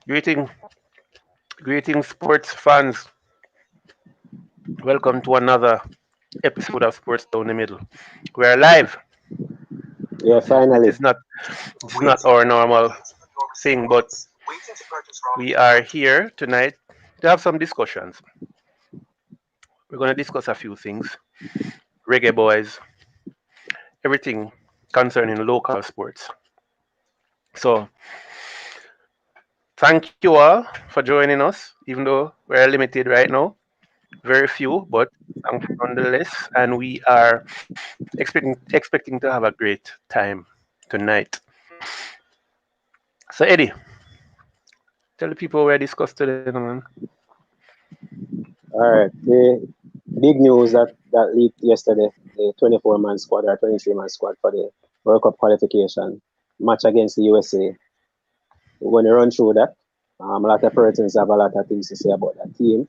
Greeting, greeting, sports fans. Welcome to another episode of Sports Down the Middle. We are live. Yeah, It finally. is not. It's not our normal thing, but we are here tonight to have some discussions. We're going to discuss a few things. Reggae boys, everything concerning local sports. So, thank you all for joining us, even though we're limited right now. Very few, but thank you nonetheless. And we are expecting to have a great time tonight. So Eddie, tell the people where discussed today, no, man. All right. The big news that leaked yesterday, the 24-man squad or 23-man squad for the World Cup qualification match against the USA. We're going to run through that. A lot of persons have a lot of things to say about that team.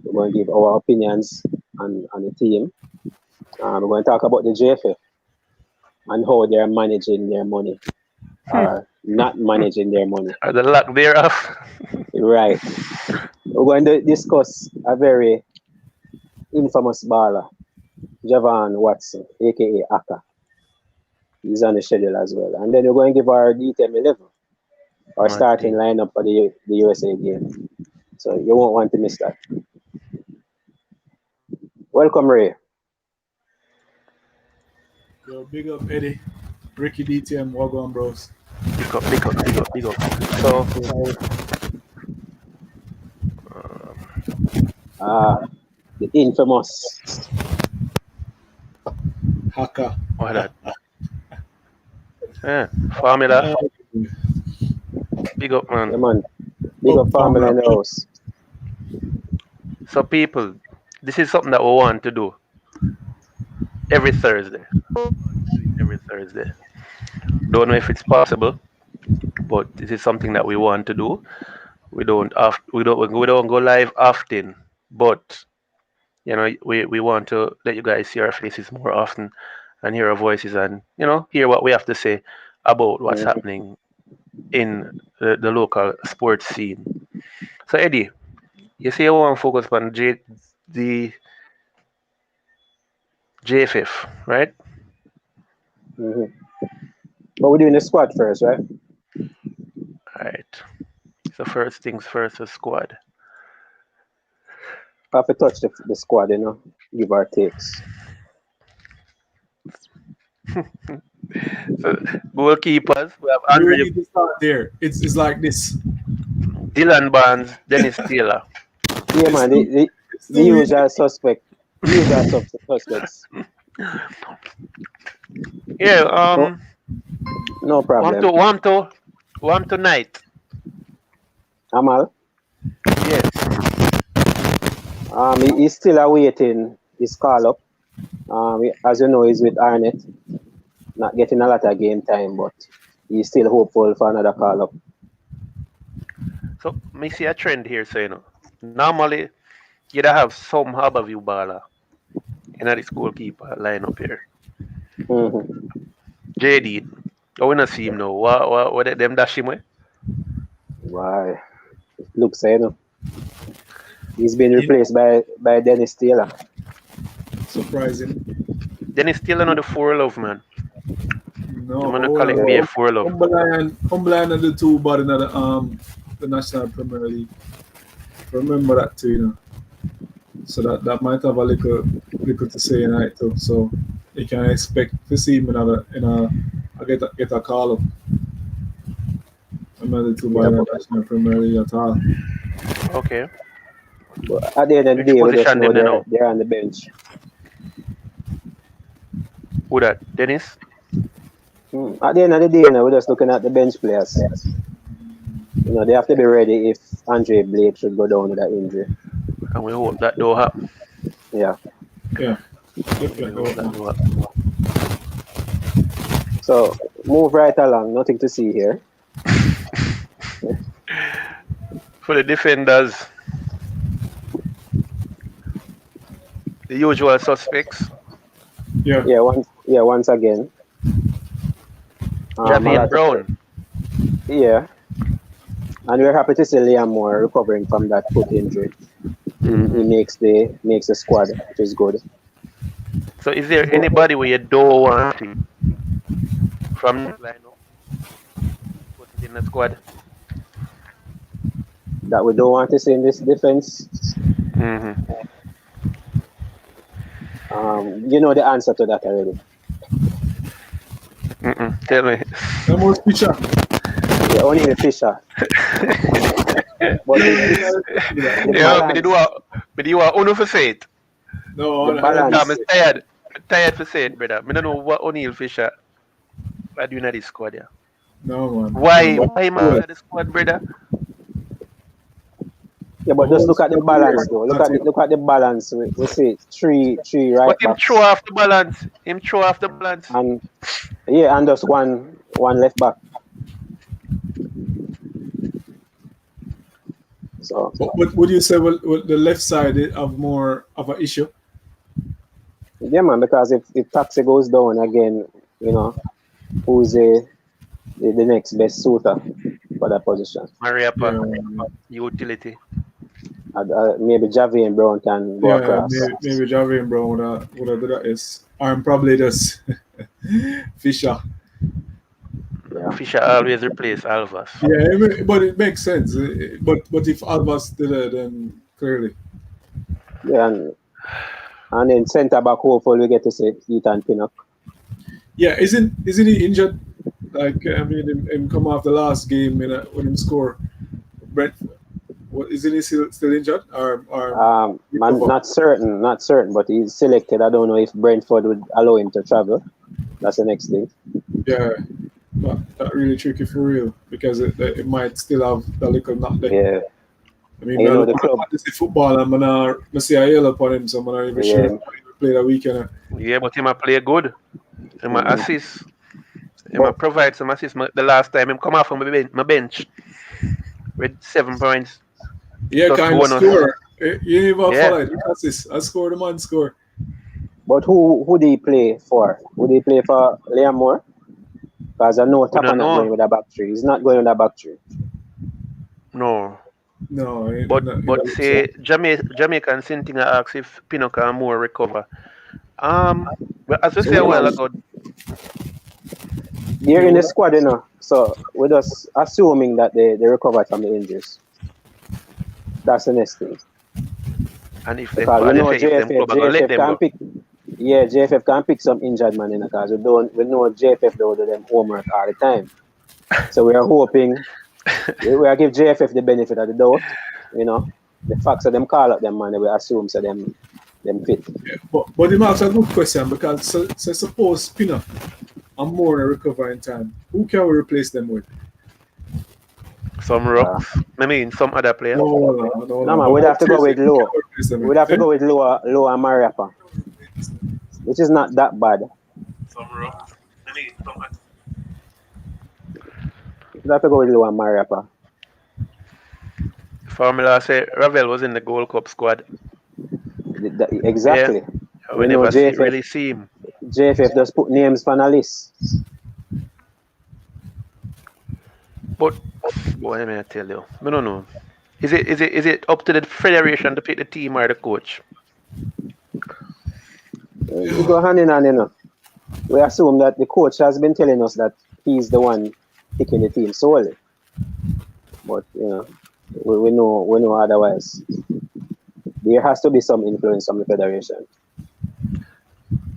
We're going to give our opinions on the team. We're going to talk about the JFF and how they're managing their money or not managing their money. The lack thereof. Right. We're going to discuss a very infamous baller, Javon Watson, aka Haka. He's on the schedule as well. And then we're going to give our DTM 11, our My starting team. lineup for the USA game. So you won't want to miss that. Welcome, Ray. Yo, big up Eddie, Ricky DTM, Wagwan Bros. Big up, big up, big up, big up. So Uh, the infamous. Haka. what that? Yeah, formula. Uh, Big up, Yeah, man. man. Big up family in the house. So people, this is something that we want to do every Thursday. Every Thursday. Don't know if it's possible, but this is something that we want to do. We don't go live often, but we want to let you guys see our faces more often and hear our voices and hear what we have to say about what's Mhm. happening in the local sports scene. So Eddie, you say you want to focus on the JFF, right? Mhm. But we're doing the squad first, right? All right. So first things first, the squad. Have to touch the squad, give our takes. So goalkeepers, we have we don't Andre, need to start there. It's like this. Dylan Barnes, Dennis Taylor. Yeah, It's man. too it's The too easy. usual suspect. The usual suspects. Yeah. No, no One problem. to one to one tonight. Amal, Yes. he's still awaiting his call up. As you know, he's with Arnett, not getting a lot of game time, but he's still hopeful for another call up. So me see a trend here. So normally you'd have some Harborview baller in this goalkeeper lineup here. Mm-hmm. JD. I wanna see him now. What them dash him with? Why? Looks like, he's been You replaced by Dennis Taylor. surprising. Then he's still another 4 love, man. No, I'm but gonna hold call on. it be a Yeah. 4 love. Cumberland and the two but in the National Premier League. Remember that too, So that might have a little to say in it too. So you can expect to see him get a call up. I'm not the two by Yeah, the but, National Premier League at all. Okay. but at the end of the Which day, we just position know them they they're know? they're on the bench. Who that? Dennis? At the end of the day, we're just looking at the bench players. They have to be ready if Andre Blake should go down with that injury. And we hope that don't happen. Yeah. Yeah, We definitely. hope that don't happen. So move right along. Nothing to see here. For the defenders, the usual suspects. Yeah, Once again. A Javian lot of Brown. yeah. And we're happy to see Liam Moore recovering from that foot injury. He makes the squad, which is good. So is there anybody where you don't want to from the lineup put it in the squad? That we don't want to see in this defense. You know the answer to that already. Tell me. No more Fisher. Yeah, only the Fisher. But the balance. But you are only for say it. No, The balance. I'm tired. I'm tired for say it, brother. I don't know what O'Neal Fisher are doing at this squad here. No, man. Why man at the squad, brother? Yeah, but just look at the balance though. Look at the balance. We see three right But him backs. throw off the balance. Him throw off the balance. And yeah, and just one left back. So But would you say well, the left side have more of an issue? yeah, man, because if Taxi goes down again, you know, who's the next best suitor for that position? Mariapa, utility. Maybe Javi and Brown can go across. Maybe Javi and Brown would have done that. Yes, or probably just Fisher. Yeah. Fisher always replace Alvas. Yeah, but it makes sense. But if Alvas did it, then clearly. Yeah, and then centre back, hopefully we get to see Ethan Pinnock. Yeah, isn't he injured? Like I mean, him come off the last game when him score. Brent, isn't he still injured? Or man, not certain, but he's selected. I don't know if Brentford would allow him to travel. That's the next thing. Yeah, but that really tricky for real because it might still have the little knock there. Yeah. I mean, the club. I see football and I see a yellow upon him, so I'm not even sure if he play that weekend. Yeah, but he might play good. He might assist. He might provide some assist. The last time him come off from my bench with 7 points. Yeah, kind of score. You even follow it. Assist. I score the man score. But who do he play for? Would he play for Liam Moore? Because I know Tapa not going with a back three. He's not going with a back three. No. But say Jamaican Sintinger asks if Pinnock and Moore recover. But as we say a while ago, they're in the squad, you know. So we're just assuming that they recovered from the injuries. That's the next thing. And if they JFF can pick. Yeah, JFF can pick some injured man in the cause we know JFF don't do them homework all the time. So we are hoping we are give JFF the benefit of the doubt. You know, the facts of them call up them man, we assume so them fit. Yeah, but it marks a good question because so suppose Pinnock and Moore recover in time, who can we replace them with? Some rocks. I mean, some other players. No, man, we'd have to go with Low. We'd have to go with Low and Mariapa, which is not that bad. Some rocks. I mean, some other. We'd have to go with Low and Mariapa. Formula say Ravel was in the Gold Cup squad. Exactly. Yeah. We never really see him. JFF just put names on a list. But what am I tell you? I don't know. Is it up to the federation to pick the team or the coach? We go hand in hand, you know. We assume that the coach has been telling us that he's the one picking the team solely. But you know, we know otherwise. There has to be some influence from the federation.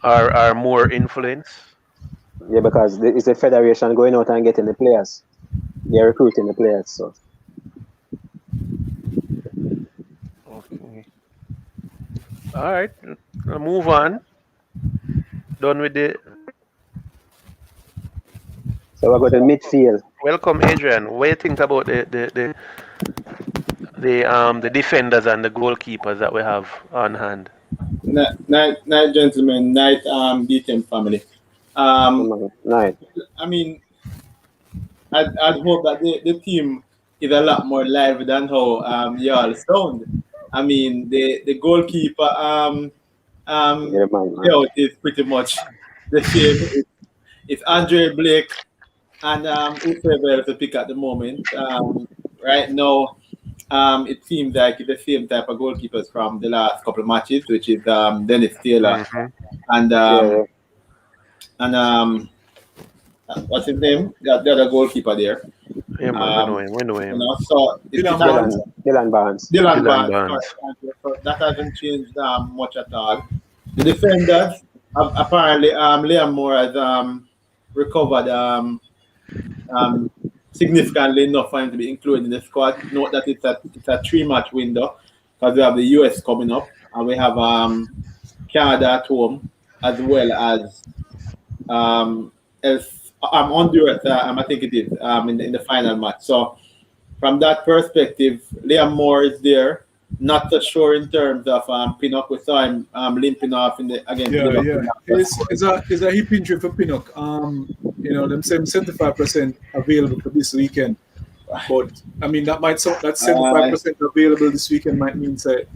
Or more influence? Yeah, because it's the federation going out and getting the players. They're recruiting the players, so. Okay. All right. I'll move on. Done with the. So we're going to midfield. Welcome, Adrian. What do you think about the defenders and the goalkeepers that we have on hand? Night, gentlemen. Night, DTM family. Night. I mean, I'd hope that the team is a lot more lively than how y'all sound. I mean, the goalkeeper is pretty much the same. It's Andre Blake and whoever else to pick at the moment. right now, it seems like it's the same type of goalkeepers from the last couple of matches, which is Dennis Taylor Mm-hmm. and Yeah, and what's his name? The other goalkeeper there. Yeah, man, we know him. We know him. So Dylan has Barnes. Dylan Barnes. Dylan Dylan Barnes. Barnes. So that hasn't changed much at all. The defenders, apparently, Liam Moore has recovered significantly enough for him to be included in the squad. Note that it's a 3-match window because we have the US coming up and we have Canada at home as well as Honduras. I think it is in the final match. So from that perspective, Liam Moore is there. Not so sure in terms of Pinnock. We saw him limping off against Yeah, Liverpool. yeah. It's a hip injury for Pinnock. You know, them 75% available for this weekend. But I mean, that 75% available this weekend might mean say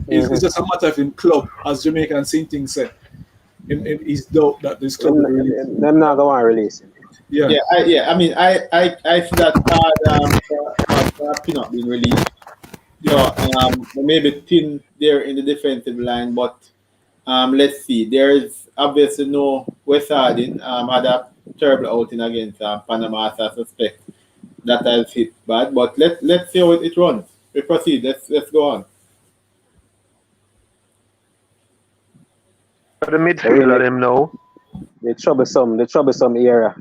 it's just a matter of in club, as Jamaican Sinting said. He's doubt that this club will release. Them not going to release him. Yeah. I mean, I see that card for Pinnock being released. Maybe thin there in the defensive line, but let's see. There is obviously no West Hardin had a terrible outing against Panama, as I suspect that has hit bad. But let's see how it runs. We proceed. Let's go on. The midfield, let him know. The troublesome era.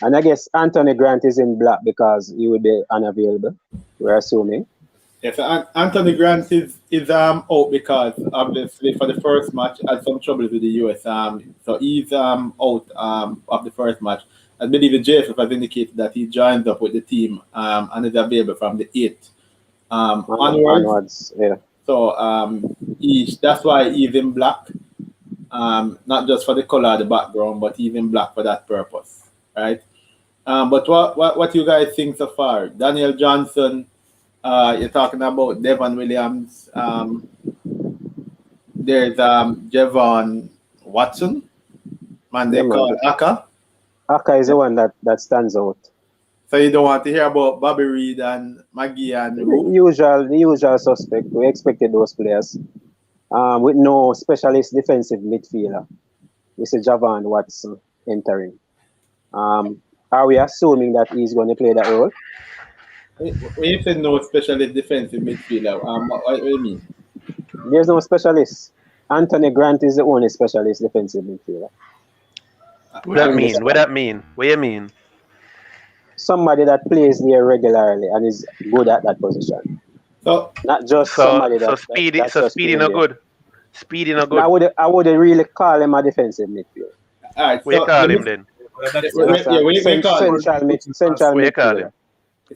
And I guess Anthony Grant is in black because he will be unavailable. We're assuming. Yes, Anthony Grant is out because obviously for the first match had some trouble with the US. So he's out of the first match. I believe the JFF has indicated that he joins up with the team and is available from the 8th onwards. Yeah. So that's why he's in black. Not just for the color of the background, but he's in black for that purpose. Right? But what you guys think so far? Daniel Johnson, you're talking about Devon Williams. There's Javon Watson, man, they call Haka. Haka is the one that stands out. So you don't want to hear about Bobby Reed and Maggie and Roofe? The usual suspect. We expected those players. With no specialist defensive midfielder. We see Javon Watson entering. Are we assuming that he's going to play that role? When you say no specialist defensive midfielder, what do you mean? There's no specialist. Anthony Grant is the only specialist defensive midfielder. What that mean? What that mean? What you mean? Somebody that plays there regularly and is good at that position. So not just somebody that. Speedy no good. Speedy no good. I would really call him a defensive midfielder. All right. We call him then. Central midfielder.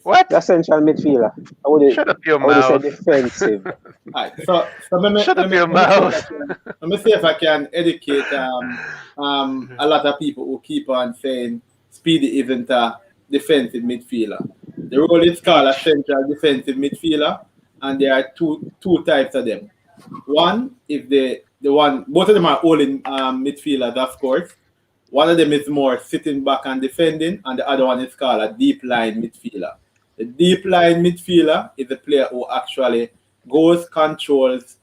What? That's central midfielder. Shut up your mouth. Say defensive. All right. So shut up your mouth. Let me see if I can educate a lot of people who keep on saying Speedy isn't a defensive midfielder. The role is called a central defensive midfielder, and there are two types of them. One is the one, both of them are holding midfielders, of course. One of them is more sitting back and defending, and the other one is called a deep line midfielder. The deep line midfielder is a player who actually goes, controls,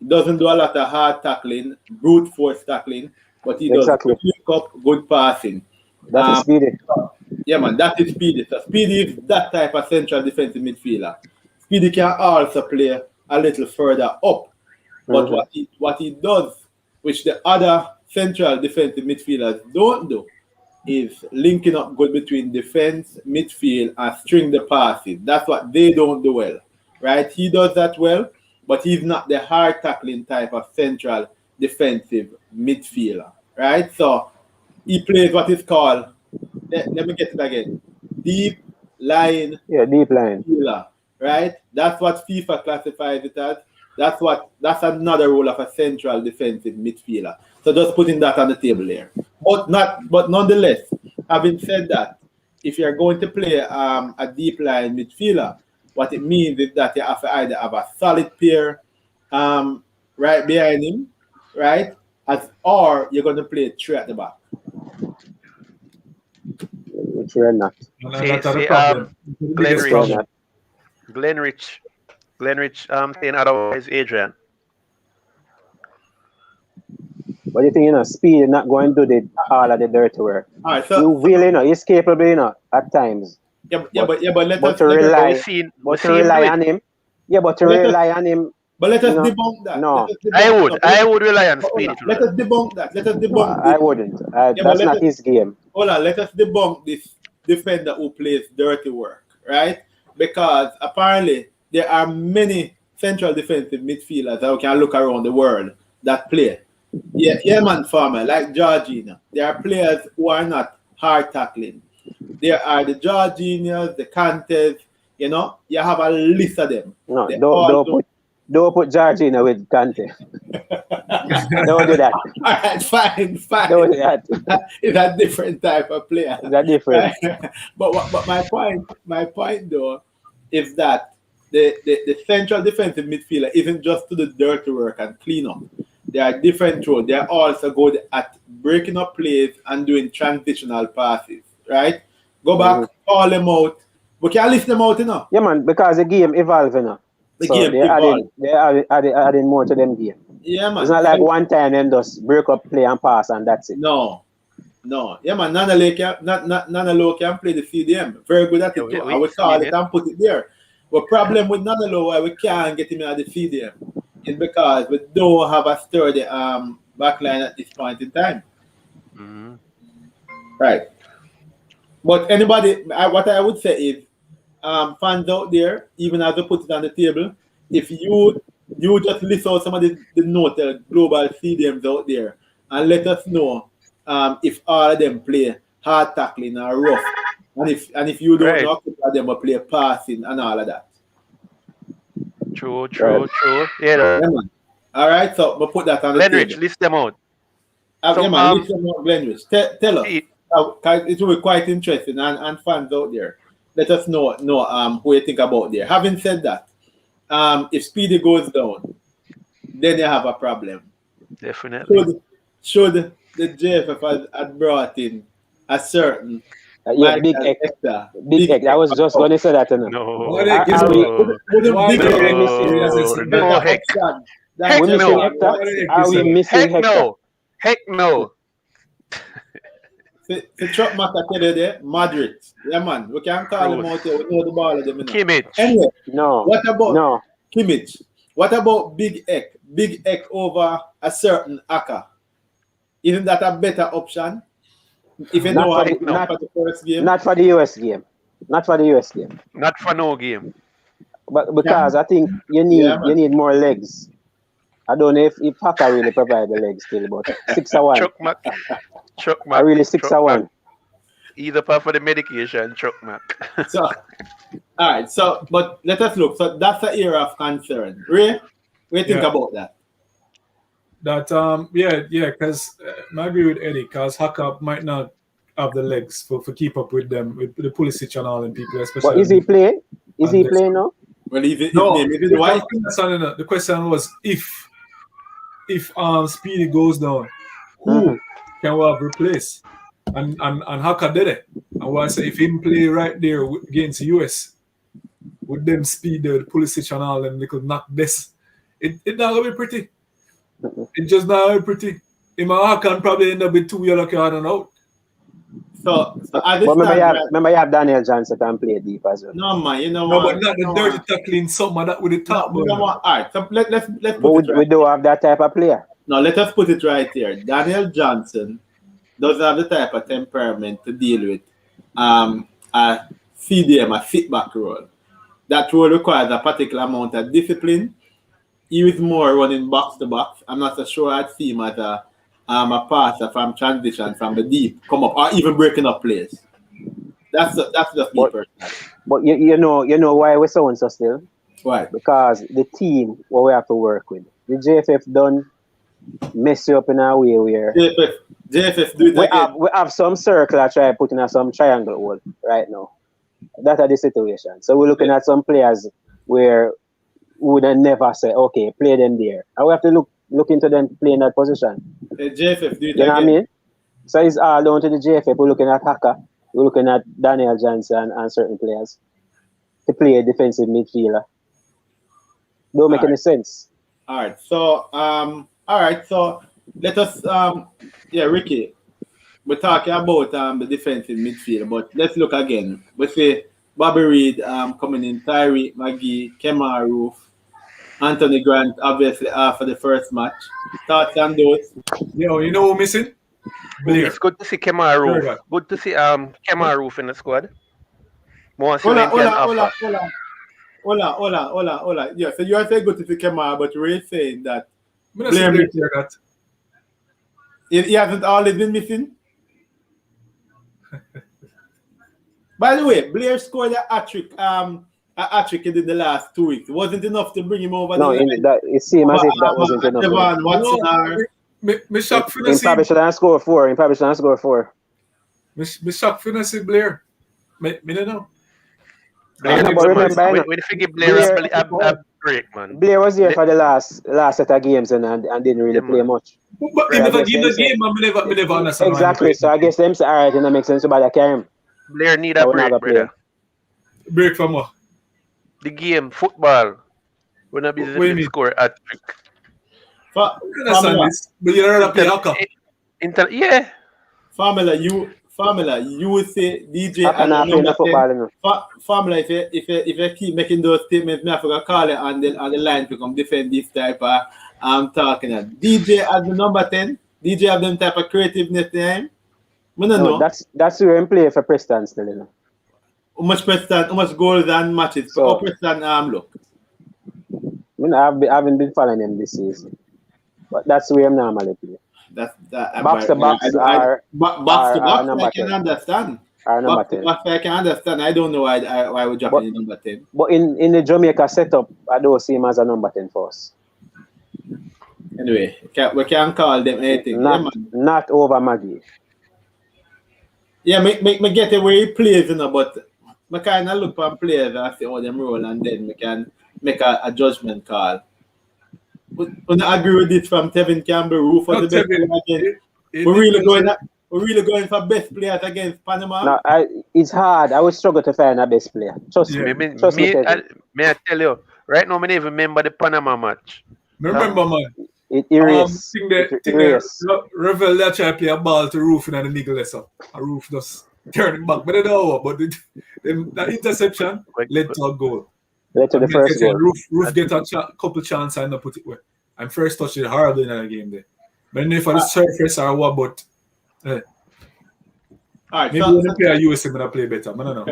doesn't do a lot of hard tackling, brute force tackling, but he does pick up good passing. That is Speedy. Yeah, man, that is Speedy. So Speedy is that type of central defensive midfielder. Speedy can also play a little further up. But what he does, which the other central defensive midfielders don't do, is linking up good between defense, midfield, and string the passes. That's what they don't do well, right? He does that well, but he's not the hard tackling type of central defensive midfielder, right? So he plays what is called, let me get it again, deep line. Yeah, deep line. Midfielder, right? That's what FIFA classifies it as. That's another role of a central defensive midfielder. So just putting that on the table there. But nonetheless, having said that, if you're going to play a deep line midfielder, what it means is that you have to either have a solid pair right behind him, right? Or you're going to play three at the back. which we're not. And See, that's the see, problem. The biggest Which we're Glenrich, problem. not. Glenrich, saying otherwise, Adrian. But you think, Speed is not going to do all of the dirty work. All right, You so will, he's capable, at times. but let But us to But we rely, seen on him, but to let us rely on him, but let us you know, debunk that. no, Let us debunk. I would rely on Hold Speedy on. to Let run. us debunk that. Let us no, debunk I this. wouldn't. But That's not his game. Hold on. Let us debunk this defender who plays dirty work, right? Because apparently there are many central defensive midfielders that we can look around the world that play. Yeah, man, farmer like Georgina. There are players who are not hard tackling. There are the Georginas, the Cantes. You have a list of them. No, They all don't put Georgina with Kante. Don't do that. All right, fine. Don't do that. It's a different type of player. That's different. But my point though is that the central defensive midfielder isn't just to do dirty work and clean up. There are different roles. They are also good at breaking up plays and doing transitional passes. Right? Go back, call them out. We can list them out, Yeah, man, because the game evolving, The so game evolved. they're adding more to them game. Yeah, man. It's not like one time and just break up, play and pass and that's it. No. Yeah, man. Nana Low can play the CDM. Very good at it too. I would call it and put it there. But problem with Nana Low why we can't get him at the CDM is because we don't have a sturdy backline at this point in time. Mm-hmm. Right. But anybody, what I would say is, fans out there, even as we put it on the table, if you just list out some of the noted global CDMs out there and let us know if all of them play hard tackling or rough, and if you don't know, if them will play passing and all of that. True. Yeah. Man. All right, so we'll put that on the Glenrich, table. list them out. List them out, Glenrich. Tell us. It will be quite interesting, and fans out there, let us know who you think about there. Having said that, if Speedy goes down, then you have a problem. Definitely. Should the JFF had brought in a certain Big X. Big X. I was just going to say that. No. Are we missing Hector? Heck no. The truck matter tell you there, Madrid. Yeah, man. We can call them out there. We know the ball of them. Kimmich. Anyway, no. What about no. Kimmich? What about Big Ek? Big Ek over a certain Haka. Isn't that a better option? If you know not for the first game. Not for the US game. Not for the US game. Not for no game. But because I think you need more legs. I don't know if Haka really provide the legs still, but 6-1. Chuck Mac. I really 6-1. Either part for the medication, Chuck Mac. So, all right. So, but let us look. So that's the area of concern. Ray, what do you think about that? That because I agree with Eddie, because Haka might not have the legs for keep up with them, with the Pulisic and all and people, especially. But is he playing? Is he playing now? Well, the question was if Speedy goes down, who can we have replaced? And Haka did it. And what I say, if him play right there against US, with them Speed, the Pulisic and all, and they could knock this, it not gonna be pretty. It just not gonna be pretty. Haka can probably end up with 2 yellow cards and out. So remember you have Daniel Johnson can play deep as well. No man, but not the dirty tackling something that with the top. All right, so let's put it right. We don't have that type of player. No, let us put it right here. Daniel Johnson doesn't have the type of temperament to deal with a CDM, a sit-back role. That role requires a particular amount of discipline. He is more running box to box. I'm not so sure I'd see him as a passer from transition from the deep, come up, or even breaking up plays. That's just me personally. But you know why we're so still? Why? Because the team what we have to work with. The JFF done mess you up in a way where JFF do it we have some circle I try putting in some triangle hole right now. That's the situation. So we're looking at some players where we would never say, okay, play them there. And we have to look into them playing that position. The JFF do it you know what I mean? So it's all down to the JFF. We're looking at Haka. We're looking at Daniel Johnson and certain players to play a defensive midfielder. Don't make any sense. All right. So let us Ricky. We're talking about the defensive midfield, but let's look again. We say Bobby Reid coming in, Tyree McGee, Kemar Roofe, Anthony Grant, obviously after the first match. Thoughts on those? You know who missing? Blair. It's good to see Kemar Roofe. Good to see Kemar Roofe in the squad. Hola. Yeah, so you are saying good to see Kemar, but you're saying that Blair that. He hasn't always been missing. By the way, Blair scored a hat-trick in the last 2 weeks. It wasn't enough to bring him over no, the line. It seemed as if that wasn't enough. Me shocked for he probably should have scored 4. He probably should have scored 4. Me shocked for see Blair. Me don't know. Blair, but remember, when you give Blair a break, man. Blair was here for the last set of games and didn't really play much. But in the game, me never understand. Exactly. So I guess them say, all right, it makes sense about that carry. Blair need a break, brother. Break from what? The game, football. We're not busy to score a trick. But you rather play Haka. Yeah. Formula, you would say DJ and number 10. Formula, if you keep making those statements, me have to call it on the line to come defend this type of talking at. DJ as the number 10. DJ have them type of creativeness there. No, that's where him play for Preston still, you know. How much goals and matches? So, Preston look. I haven't been following him this season. But that's where I'm normally play. Box to box I can understand. Box to box I can understand. I don't know why we're dropping in number 10. But in the Jamaica setup, I don't see him as a number 10 for us. Anyway, we can call them anything. Not over Maggie. Yeah, me get it where he plays, you know, but I kind of look for players and see how them roll, and then we can make a judgment call. Would I agree with this from Tevin Campbell, Roofe for the best player against? We're really going for best players against Panama. No, it's hard. I would struggle to find a best player. Trust me. May I tell you, right now, I don't even remember the Panama match. Remember, man. It erased. Revel that try play a ball to Roofe in the niggle lesson. And Roofe just turning back. But they don't know. But the interception led to a goal. Led to the first goal. Roofe get a couple chances and not put it away. And first touch it horrible in the game there. But I don't know if on the surface or what, but maybe when they play a USM when I play better. I don't know.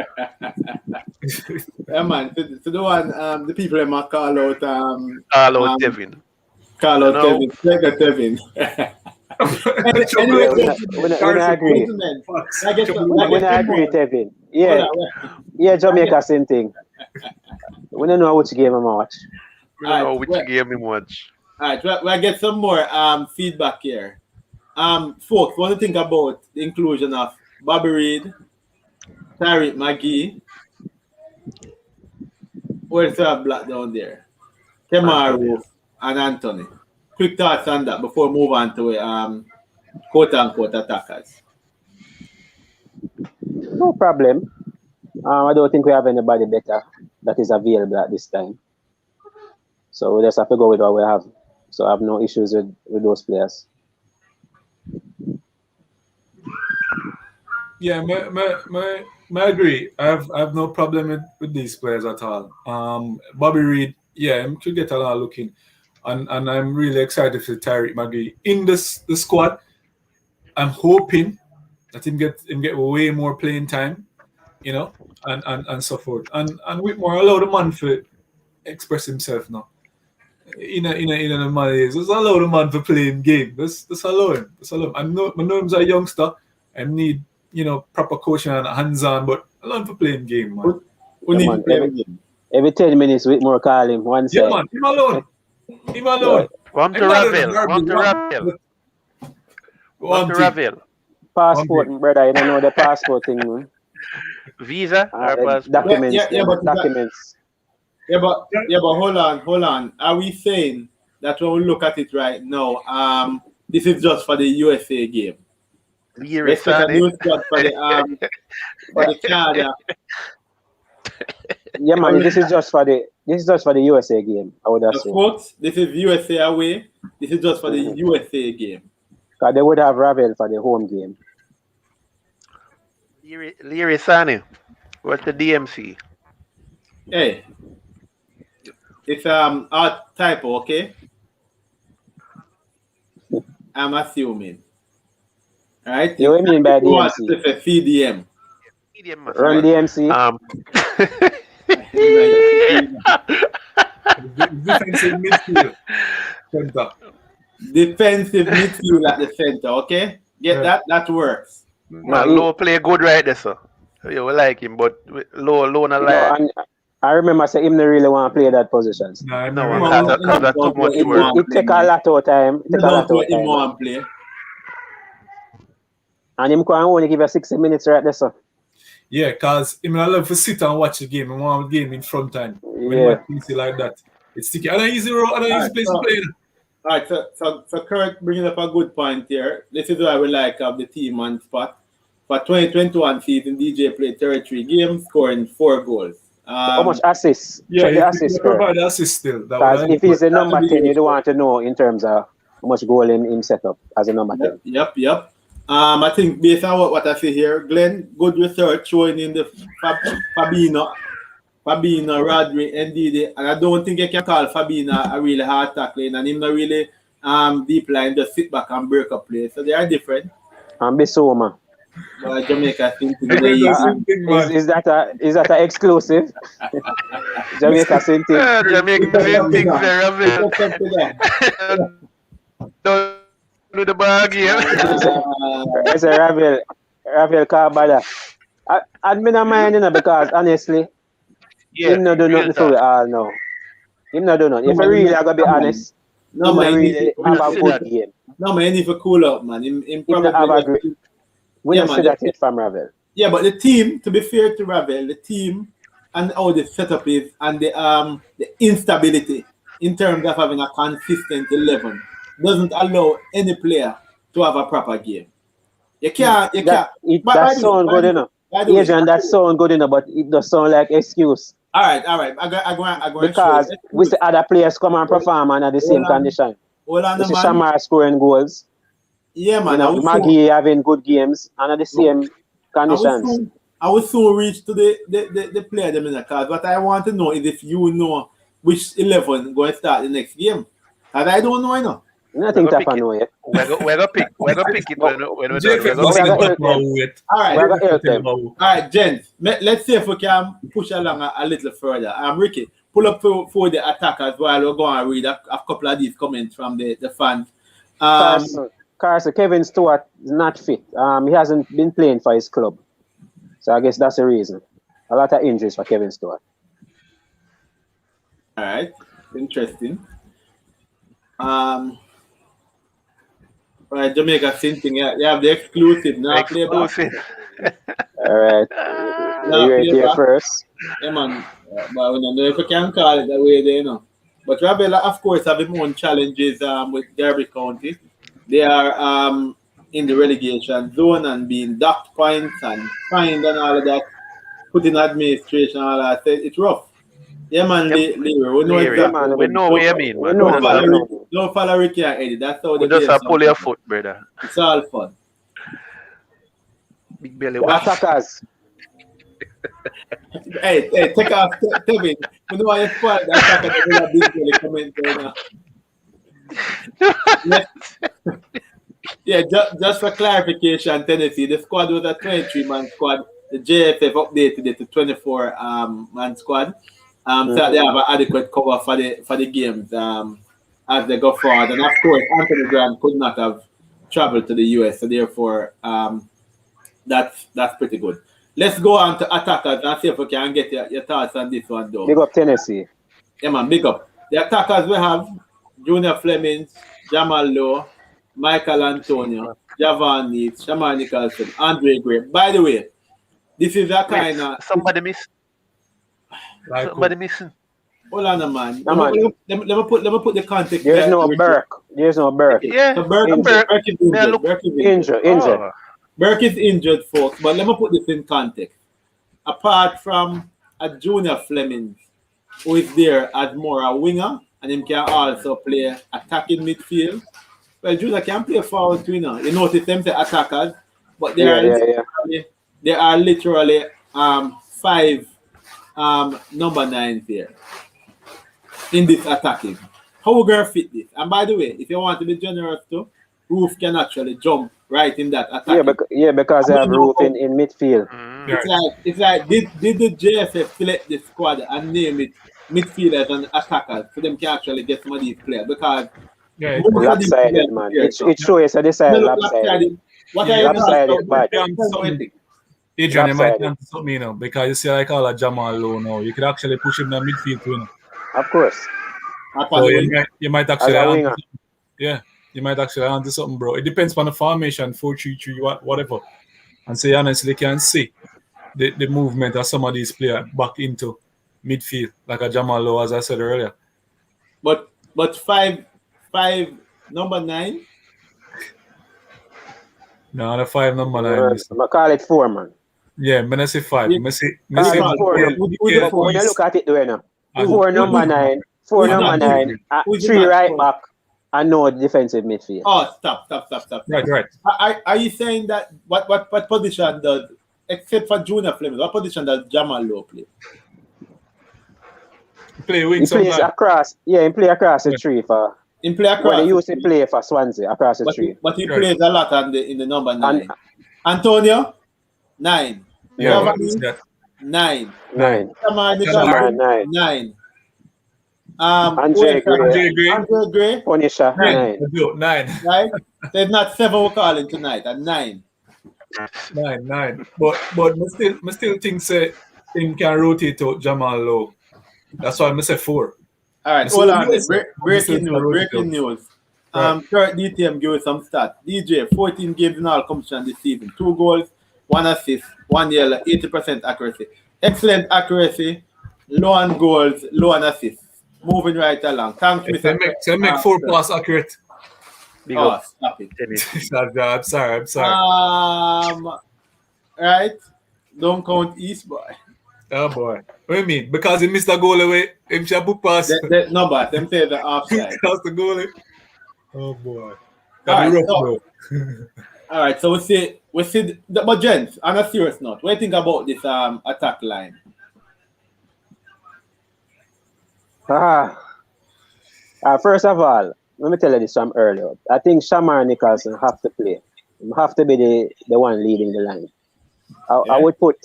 Yeah, man. So the one, the people that might call out Tevin. Carlos Tevin, Tevin. When I agree. When I agree, Tevin. Yeah, Jamaica, same thing. We don't know which game I'm watch. We don't know which game we watch. All right, we'll get some more feedback here. Folks, what do you think about the inclusion of Bobby Reid, Tariq McGee? Where's the black down there? Kemar Roofe and Anthony. Quick thoughts on that before we move on to quote-unquote attackers. No problem. I don't think we have anybody better that is available at this time. So we just have to go with what we have. So I have no issues with those players. Yeah, I agree. I have no problem with these players at all. Bobby Reid, yeah, he should get a lot of looking. And I'm really excited for Tariq McGee in the squad. I'm hoping that him get way more playing time, you know, and so forth. And Whitmore allow the man to express himself now. In the man is just allow the man to play in game. Just allow him. I know him's a youngster and need, you know, proper coaching and hands on, but allow him to play in game, man. Every 10 minutes Whitmore call him one side. Yeah, man, him alone. Want to Ravel. Passport, brother. You don't know the passport thing, man. Visa or passport? Documents. Documents. Yeah, but hold on. Are we saying that when we look at it right now, this is just for the USA game? Leary Let's get a Sane. new squad for the Canada. Yeah, man. This is just for the USA game. I would So, assume. folks, this is USA away. This is just for the Mhm. USA game. Because they would have Ravel for the home game. Leary Sane. What's the DMC? Hey, it's art typo, okay? I'm assuming. Alright? You know what I mean by You want DMC? to say CDM. Medium must Run be. DMC. Defensive midfield. Center. Defensive midfield at the center, okay? Get that? That works. Man, Low play good right there, so. You will like him, but low not No, like. and I remember saying him not really want to play that position. Nah, No, really because that's too much work. It take a lot of time. It take a lot of time. More and play. And him can only give you 60 minutes right there, so. Yeah, because I love to sit and watch the game. I want the game in front time. When you Yeah. watch things like that, it's sticky. I don't easy place to play. Alright, so Kurt bringing up a good point here. This is why we like the team on spot. For 2021 season, DJ played 33 games, scoring 4 goals. How much assists? Yeah, Check the you assists provide first. assist still. Because if he's a number 10, you don't want to know in terms of how much goal him set up as a number 10. Yep. I think based on what I see here, Glenn, good research showing in the Fabino, Rodri, and Didi, and I don't think I can call Fabino a really hard tackling, and him not really deep line, just sit back and break up play. So they are different. And Bissouma. Jamaica seems to Is that an exclusive? Jamaica same thing. Jamaican same thing, Ravel. Don't do the bag here. It's a Ravel Carbada. I mean, I mind, because honestly, him not do nothing for we all now. Him not do nothing. If I really are going to be honest, no, him man, not really have a good game. No, man, he need to cool up, man. Him probably have a great. We don't see that yet from Ravel. Yeah, but the team, to be fair to Ravel, the team and how the setup is and the instability in terms of having a consistent 11 doesn't allow any player to have a proper game. You can't. That sound good enough. Adrian, that sound good enough, but it does sound like excuse. All right. I go because we see other players come and perform and at the same condition. Hold on, we see Shamar scoring goals. Yeah, man. Maggie having good games and at the same conditions. I will soon reach to the player them in the card. What I want to know is if you know which 11 going to start the next game. And I don't know, I know. Nothing to know yet. We're going to pick it when we're done. All right, gents. Let's see if we can push along a little further. Ricky, pull up for the attackers while we're going to read a couple of these comments from the fans. Carson, Kevin Stewart is not fit. He hasn't been playing for his club. So I guess that's the reason. A lot of injuries for Kevin Stewart. All right. Interesting. Right, Jamaica same thing. You have the exclusive. Now exclusive. All right. You ready here first? Yeah, man. But we don't know if we can call it that way, you know. But Rabella, of course, have their own challenges with Derby County. They are in the relegation zone and being docked points and fined and all of that. Put in administration and all that. It's rough. Yeah, man, Leary. We know exactly. We know what you mean, man. Don't follow Ricky and Eddie. That's how we just pull your foot, brother. It's all fun. Big belly attackers. Hey, take off, Tevin. You know why you spoiled that attacker that big belly comment right now. Yeah, just for clarification, Tennessee, the squad was a 23-man squad. The JFF updated it to 24-man squad. So that they have an adequate cover for the games as they go forward. And of course, Anthony Grant could not have traveled to the US, so therefore that's pretty good. Let's go on to attackers and see if we can get your thoughts on this one, though. Big up Tennessee. Yeah, man, big up. The attackers we have Junior Flemings, Jamal Lowe, Michael Antonio, Javon Neves, Shamar Nicholson, Andre Gray. By the way, this is a kind of... Somebody missing. Hold on, man. Let me put the context. There's no Burke. Yeah, so Burke is injured. Injured. Burke is injured, folks, but let me put this in context. Apart from a Junior Fleming, who is there as more a winger, and him can also play attacking midfield. Well, Junior can play forward too, You notice them say attackers, but there are literally 5 number 9s here in this attacking. How we gonna fit this? And by the way, if you want to be generous too, Roofe can actually jump right in that attack. Because they have Roofe in midfield. It's like did the JFF select the squad and name it midfielders and attackers so them can actually get some of these players because lopsided, man. It shows you this side lopsided. What are you lopsided bad. Adrian, you might answer something, because you see like all of Jamal Low now. You could actually push him in the midfield too, Of course. So you might actually you might actually answer something, bro. It depends on the formation, 4-3-3, whatever. And so you honestly can see the movement of some of these players back into midfield, like a Jamal Low, as I said earlier. But 5 number 9? No, the 5 number 9. I call it 4, man. Yeah, I say 5. I say 4. When you look at it, the way now. 4 number 9. 4 number 9. 3 right back. And no defensive midfield. Oh, stop. Right. Are you saying that what position does, except for Junior Fleming, what position does Jamal Low play? Play wing. He plays across. Yeah, he play across the tree for. He play across. Well, he used to play for Swansea across the tree. But he plays a lot in the number 9. Antonio, 9. Yeah, 9. 9. Samar, 9. Andre Gray. Punisher, 9. 9. Right? There's not 7 we're calling tonight, and 9. 9. But I still think say him can rotate to Jamal Low. That's why I say 4. All right, hold on. Breaking news. Third DTM give us some stats. DJ, 14 games in all competition this season. 2 goals, 1 assist, 1 yellow, 80% accuracy. Excellent accuracy, low on goals, low on assists. Moving right along. Thanks, Mr. They make 4 pass accurate. Stop it. I'm sorry. Right? Don't count East, boy. Oh boy. What do you mean? Because he missed a goal away, him should book pass. No, but them say the offside. That's the goalie. Oh boy. All right, so we see but gents, on a serious note, what do you think about this attack line? First of all, let me tell you this from earlier. I think Shamar Nicholson have to play. He have to be the one leading the line. I would put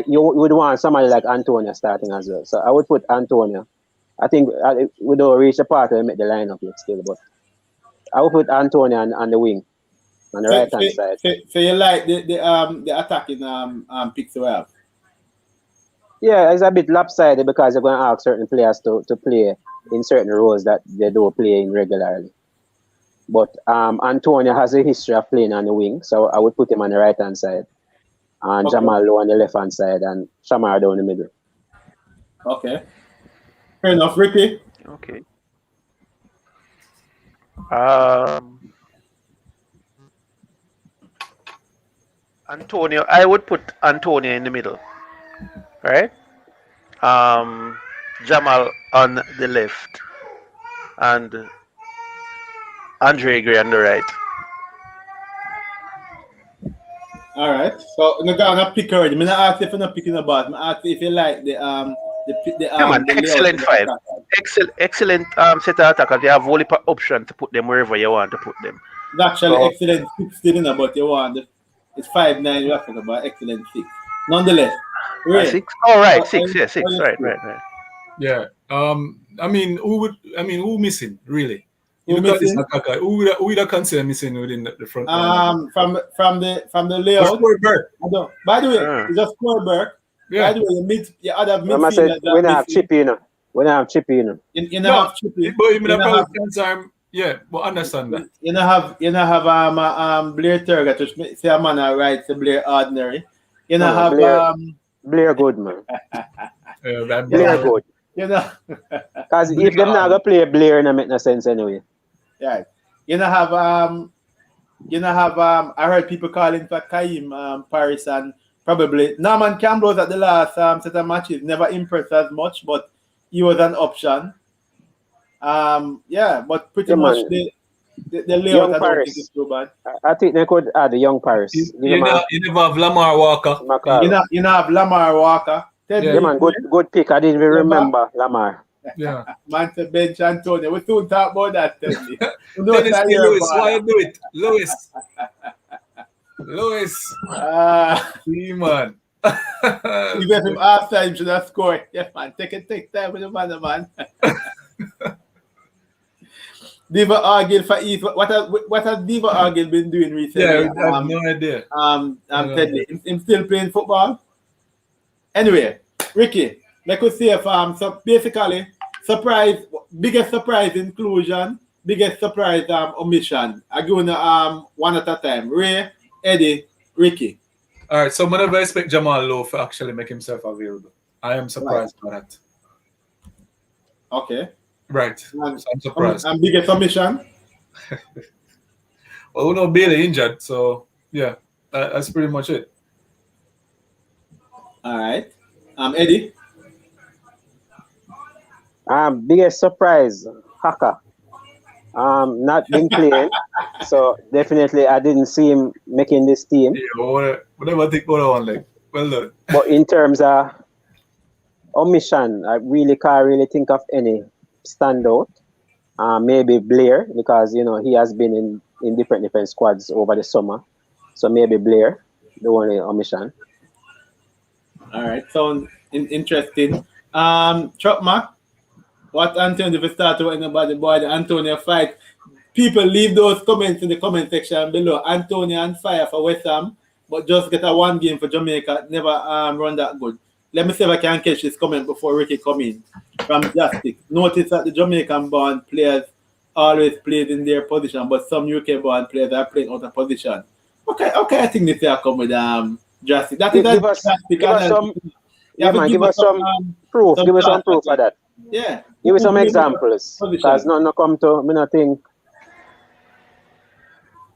you would want somebody like Antonio starting as well. So I would put Antonio. I think we don't reach the part where we make the lineup yet still, but I would put Antonio on the wing, on the right hand side. So you like the attacking picks we have? Yeah, it's a bit lopsided because they're going to ask certain players to play in certain roles that they don't play in regularly. But Antonio has a history of playing on the wing, so I would put him on the right hand side. And Jamal Low on the left hand side and Shamar down the middle. Okay. Fair enough, Ricky. Okay. Antonio, I would put Antonio in the middle. Right? Jamal on the left. And Andre Gray on the right. All right. So I'm gonna pick already. I'm not ask if you're not picking about. I'm ask if you like the Come on, excellent 5. Excellent set of attackers. You have only option to put them wherever you want to put them. It's actually excellent 6 still in, but you want it's 5-9. You have to about excellent 6. Nonetheless, 6. Oh right, 6. Yeah, 6. Right. Yeah. I mean, who missing really? Who missing? Who would I consider missing within the front line? From the layout. By the way, it's just Square. Yeah. By the way, you other midfielders. We don't have Chippy, You don't have Chippy, You don't have Chippy. But you have yeah, but understand that. You don't have Blair Turgot, which say a man right to Blair Ordinary. You don't have Blair Goodman. Blair Good. You know, because if them not gonna play Blair, it make no sense anyway. Yeah, you don't have You know, have I heard people calling for Kaim Paris and probably Norman Campbell was at the last set of matches. Never impressed as much, but he was an option. Yeah, but pretty much the layout I don't think is too bad. I think they could add the young Paris. You never have Lamar Walker. You know have Lamar Walker. Yeah, man, good pick. I didn't even remember Lamar. Yeah. Man to bench Antonio. We soon talk about that, Teddy. Dennis Lewis, why you do it? Lewis. See, man. You get him half time, should have scored. Yeah, man. Take time with the man. Diva Argyle for East. What has Diva Argyle been doing recently? Yeah, I have no idea. Teddy. Him still playing football? Anyway, Ricky, like we say, so basically, biggest surprise inclusion, biggest surprise omission. I'm going one at a time. Ray, Eddie, Ricky. All right, so I never expect Jamal Lowe to actually make himself available. I am surprised by that. Okay. Right. So I'm surprised. And biggest omission? Well, we know Bailey injured, so yeah, that's pretty much it. All right. Eddie? Biggest surprise, Haka. Not been playing, so definitely I didn't see him making this team. Yeah, whatever think about one leg. Well done. But in terms of omission, I really can't think of any standout. Maybe Blair, because he has been in different defense squads over the summer. So maybe Blair, the only omission. All right, sounds interesting. Chopma, what Antonio, if you start to anybody boy the Antonio fight, people leave those comments in the comment section below. Antonio on fire for West Ham, but just get a one game for Jamaica, never run that good. Let me see if I can catch this comment before Ricky come in. From Plastic. Notice that the Jamaican-born players always played in their position, but some UK-born players are playing out of position. Okay, I think this will come with drastic. That is give us some proof. Give us some proof for that. Yeah. Give us some examples. Because no come to me not think.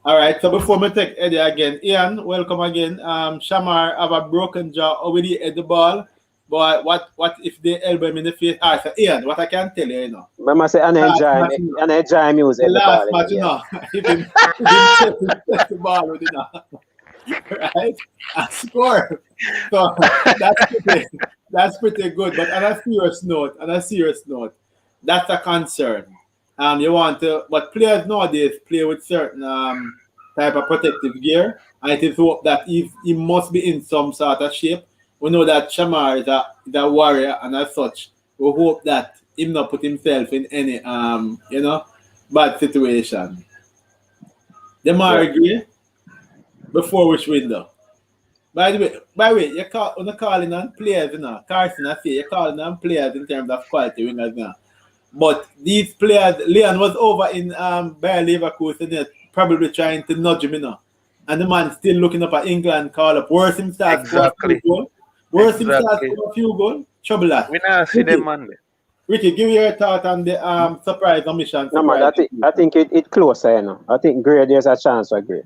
All right, so before we take Eddie again, Ian, welcome again. Shamar have a broken jaw already at the ball, but what if they elbow him in the face? All right, so Ian, what I can tell you, Mama say, I enjoy music. The last match, he didn't take the ball with right? And score. So that's pretty good. But on a serious note, that's a concern. You want to, but players nowadays play with certain type of protective gear, and it is hope that he must be in some sort of shape. We know that Shamar is a warrior, and as such, we hope that he not put himself in any bad situation. Them are agree before which window. By the way, you're calling on players, Carson, I say you're calling on players in terms of quality wingers now. But these players, Leon was over in Bayer Leverkusen, probably trying to nudge him, and the man still looking up at England, call up. Worse him start score a few goals. Trouble that. We now see them Monday. Ricky, give your thought on the surprise omission. No, man, I think it closer, I think Gray, there's a chance for Gray.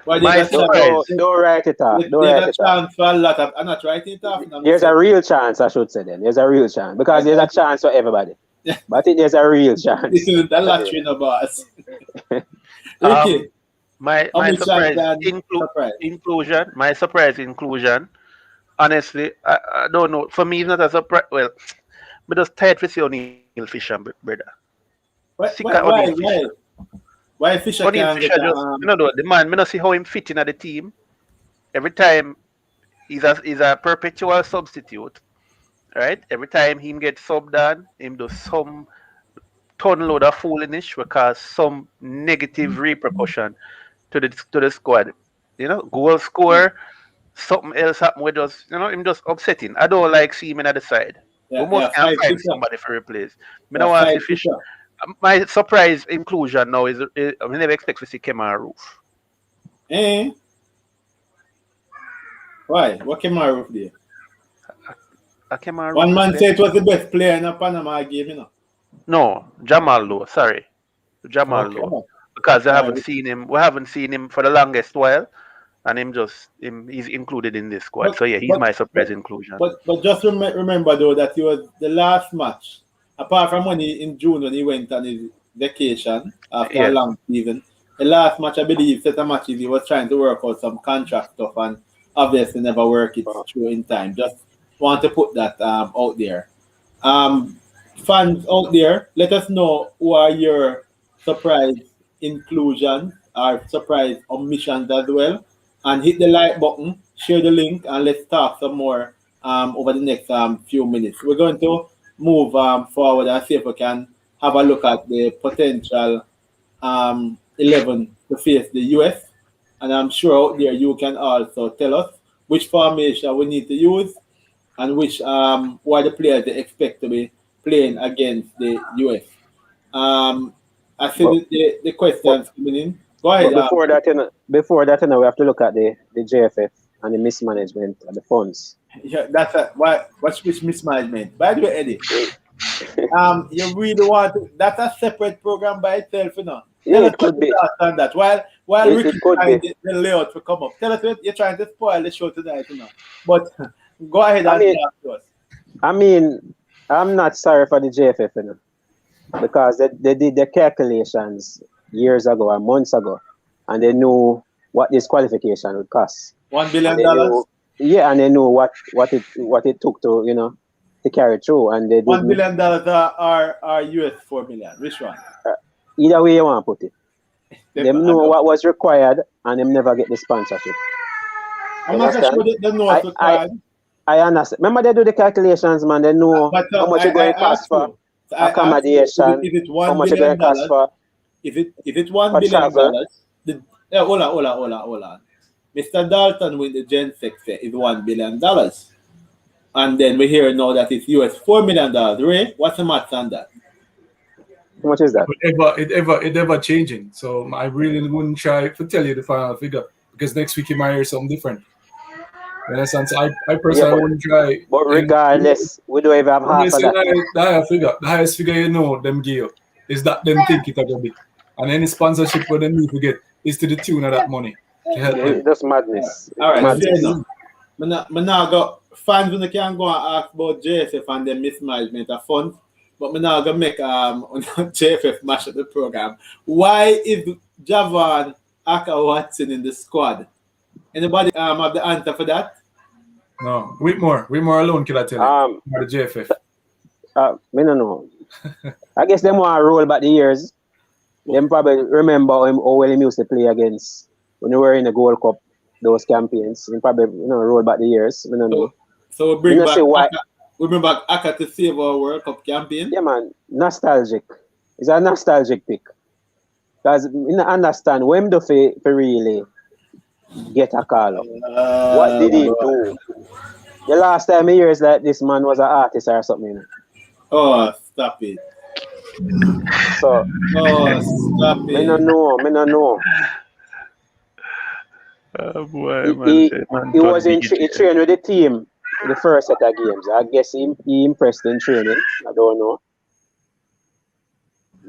Don't write it off. There's a chance for a lot of. I'm not writing it off. There's a real chance, I should say then. There's a real chance. Because there's a chance for everybody. But I think there's a real chance. This isn't the lottery, no boss. Okay. My surprise inclusion. My surprise inclusion. Honestly, I don't know. For me, it's not a surprise. Well, but just tired to see O'Neal Fisher, brother. Why Fisher can't get the man, I don't see how him fit in at the team. Every time he's a perpetual substitute. Right? Every time him get subbed on, him do some ton load of foolishness will cause some negative repercussion to the squad. Goal score, something else happen with us, him just upsetting. I don't like seeing him at the side. We must find somebody for replace. I don't want to see Fisher. My surprise inclusion now is I never expect to see Kemar Roofe. Why? What Kemar Roofe there? Kemar One man said it was the best player in a Panama game, No, Jamal Lowe. Sorry, Jamal Lowe. because I haven't seen him. We haven't seen him for the longest while, and he's included in this squad. So yeah, he's my surprise inclusion. But just remember though that he was the last match, apart from in June when he went on his vacation after a long season. The last match, I believe, set of matches, he was trying to work out some contract stuff and obviously never work it through in time. Just want to put that out there. Fans out there, let us know who are your surprise inclusions or surprise omissions as well. And hit the like button, share the link, and let's talk some more over the next few minutes. We're going to move forward and see if we can have a look at the potential 11 to face the US. And I'm sure out there you can also tell us which formation we need to use and which who are the players they expect to be playing against the US. I see the questions coming in. Go ahead. Before that, we have to look at the JFF and the mismanagement of the funds. Yeah, that's which mismanagement. By the way, Eddie, you really want that's a separate program by itself, you know. Yeah, it could be. On that. While Ricky trying the layout to come up. Tell us you're trying to spoil the show tonight, you know. But go ahead and talk to us. I mean, I'm not sorry for the JFF, you know, because they did the calculations years ago or months ago, and they knew what this qualification would cost. $1 billion. Yeah, and they knew what it took to, you know, to carry through, and they $1 billion are US 4 million. Which one? Either way you want to put it. They knew what was required, and they never get the sponsorship. I'm not sure they know what's required. I understand. Remember, they do the calculations, man. They know how much it's going to cost for accommodation, how much it's going to cost for. If it's $1 billion, hold on. Mr. Dalton with the Gen 6 is $1 billion. And then we hear now that it's US $4 million. Ray, what's the math on that? How much is that? It ever changing. So I really wouldn't try to tell you the final figure because next week you might hear something different. You understand? So I personally wouldn't try. But regardless, we don't even have half of that. The highest figure you know them give you is that them think it's gonna be. And any sponsorship for them need to get is to the tune of that money. That's madness. All right, now go fans when they can go and ask about JFF and the mismanagement of funds, but I'm now gonna make JFF mash up the program. Why is Javon Haka Watson in the squad? Anybody have the answer for that? No, Whitmore alone can I tell you? The JFF. I don't know. I guess them want to roll back the years. Them probably remember how well he used to play against when we were in the Gold Cup, those campaigns. They probably roll back the years. I don't know. So we bring back Haka to save our World Cup campaign. Yeah, man, nostalgic. It's a nostalgic pick. Because I understand when do for really get a call up. What did he do? The last time I hear is that this man was an artist or something. Oh, stop it. So, stop it. I don't know. Oh boy, he trained with the team the first set of games. I guess he impressed in training. I don't know.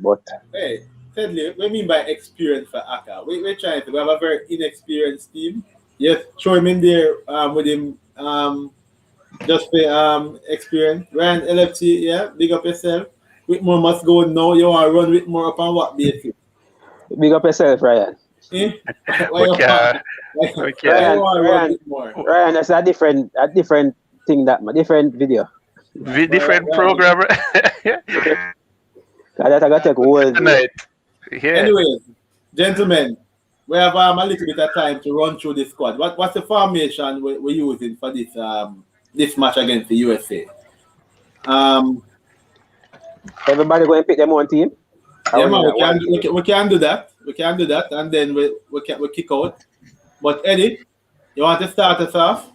But hey, thirdly, what do you mean by experience for Haka? We're trying to have a very inexperienced team. Yes, throw him in there with him just for experience. Ryan LFT, yeah, big up yourself. Whitmore must go now. You want to run Whitmore up on what basis? Big up yourself, Ryan. Eh? Ryan, that's a different thing, different video. Different program. That I got to take hold. Yeah. Anyways, gentlemen, we have a little bit of time to run through the squad. What's the formation we're using for this match against the USA? Everybody going to pick their own team? Yeah, man, we can do that. We can do that, and then we kick out. But Eddie, you want to start us off?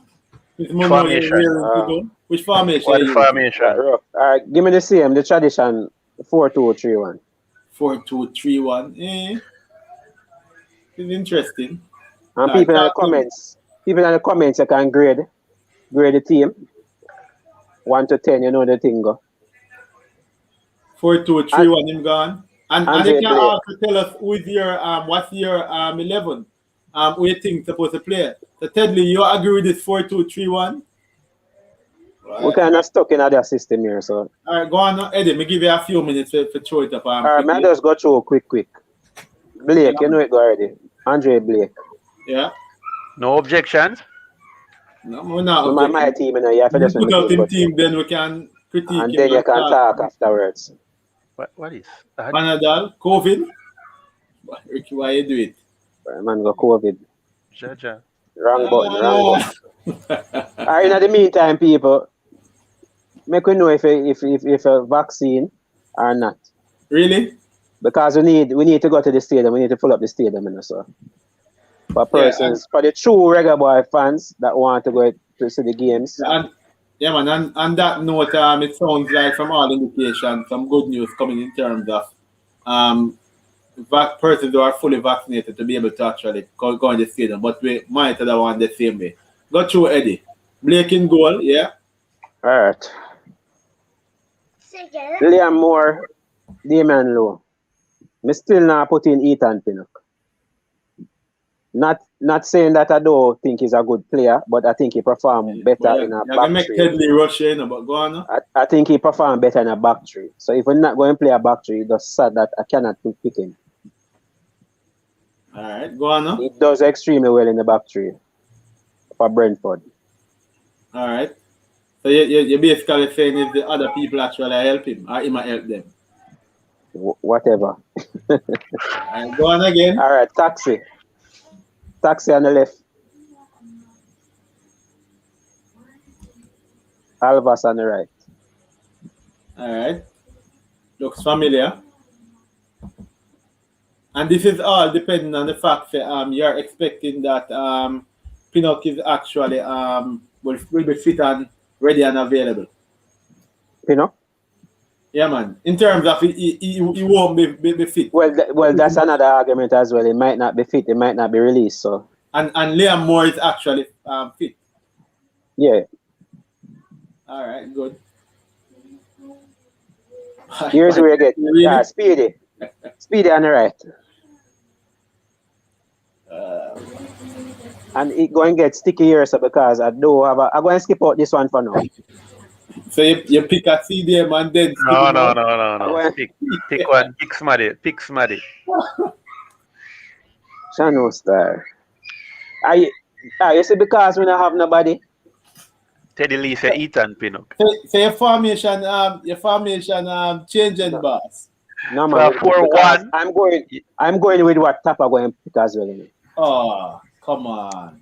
Formation. Which formation? What formation? All right, give me the same, the tradition 4-2-3-1. 4-2-3-1. It's interesting. And people in the comments, you can grade the team 1 to 10. You know the thing go. 4-2-3-1. Him gone. And you can also tell us who is your what's your 11? Who you think supposed to play? So Tedley, you agree with this 4-2-3-1? We kind of stuck in other system here, so. All right, go on, Eddie. Me give you a few minutes to throw it up. All right, may I just go through quick. Blake, you know it already. Andre Blake. Yeah. No objections? No, we're not. So my team, you know, you have to just put out in team, then we can critique and then you can talk afterwards. What is that? Panadol, COVID? Ricky, why you do it? Man, go COVID. Jaja. Wrong button. All right, in the meantime, people, make we know if a vaccine or not. Really? Because we need to go to the stadium. We need to fill up the stadium, you know, so. For persons, for the true regular boy fans that want to go to see the games. Yeah, man. And on that note, it sounds like from all indications, some good news coming in terms of persons who are fully vaccinated to be able to actually go in the stadium. But we might have one the same way. Go through Eddie. Blake in goal, yeah. All right. Liam Moore, Damian Lowe. Me still not put in Ethan Pinnock. Not saying that I don't think he's a good player, but I think he performed better in a back three. I think he performed better in a back three. So if we're not going to play a back three, it's sad that I cannot pick him. All right, go on. He does extremely well in the back three for Brentford. All right. So you're basically saying if the other people actually help him, or he might help them. Whatever. All right, go on again. All right, Taxi on the left. Alvas on the right. All right. Looks familiar. And this is all depending on the fact that you're expecting that Pinnock is actually will be fit and ready and available. Pinnock? Yeah, man. In terms of he won't be fit. Well, that's another argument as well. He might not be fit. He might not be released. So. And Liam Moore is actually fit. Yeah. All right. Good. Here's where you get Speedy. Speedy on the right. And it going to get sticky here, so because I'm going to skip out this one for now. So you pick a CDM and then no. Pick one. Pick somebody. Channel star. You see, because we don't have nobody. Teddy Lee say Ethan Pinnock. So your formation changing, boss. No man. 4-1. I'm going with what Tapa going to pick as well. Oh, come on.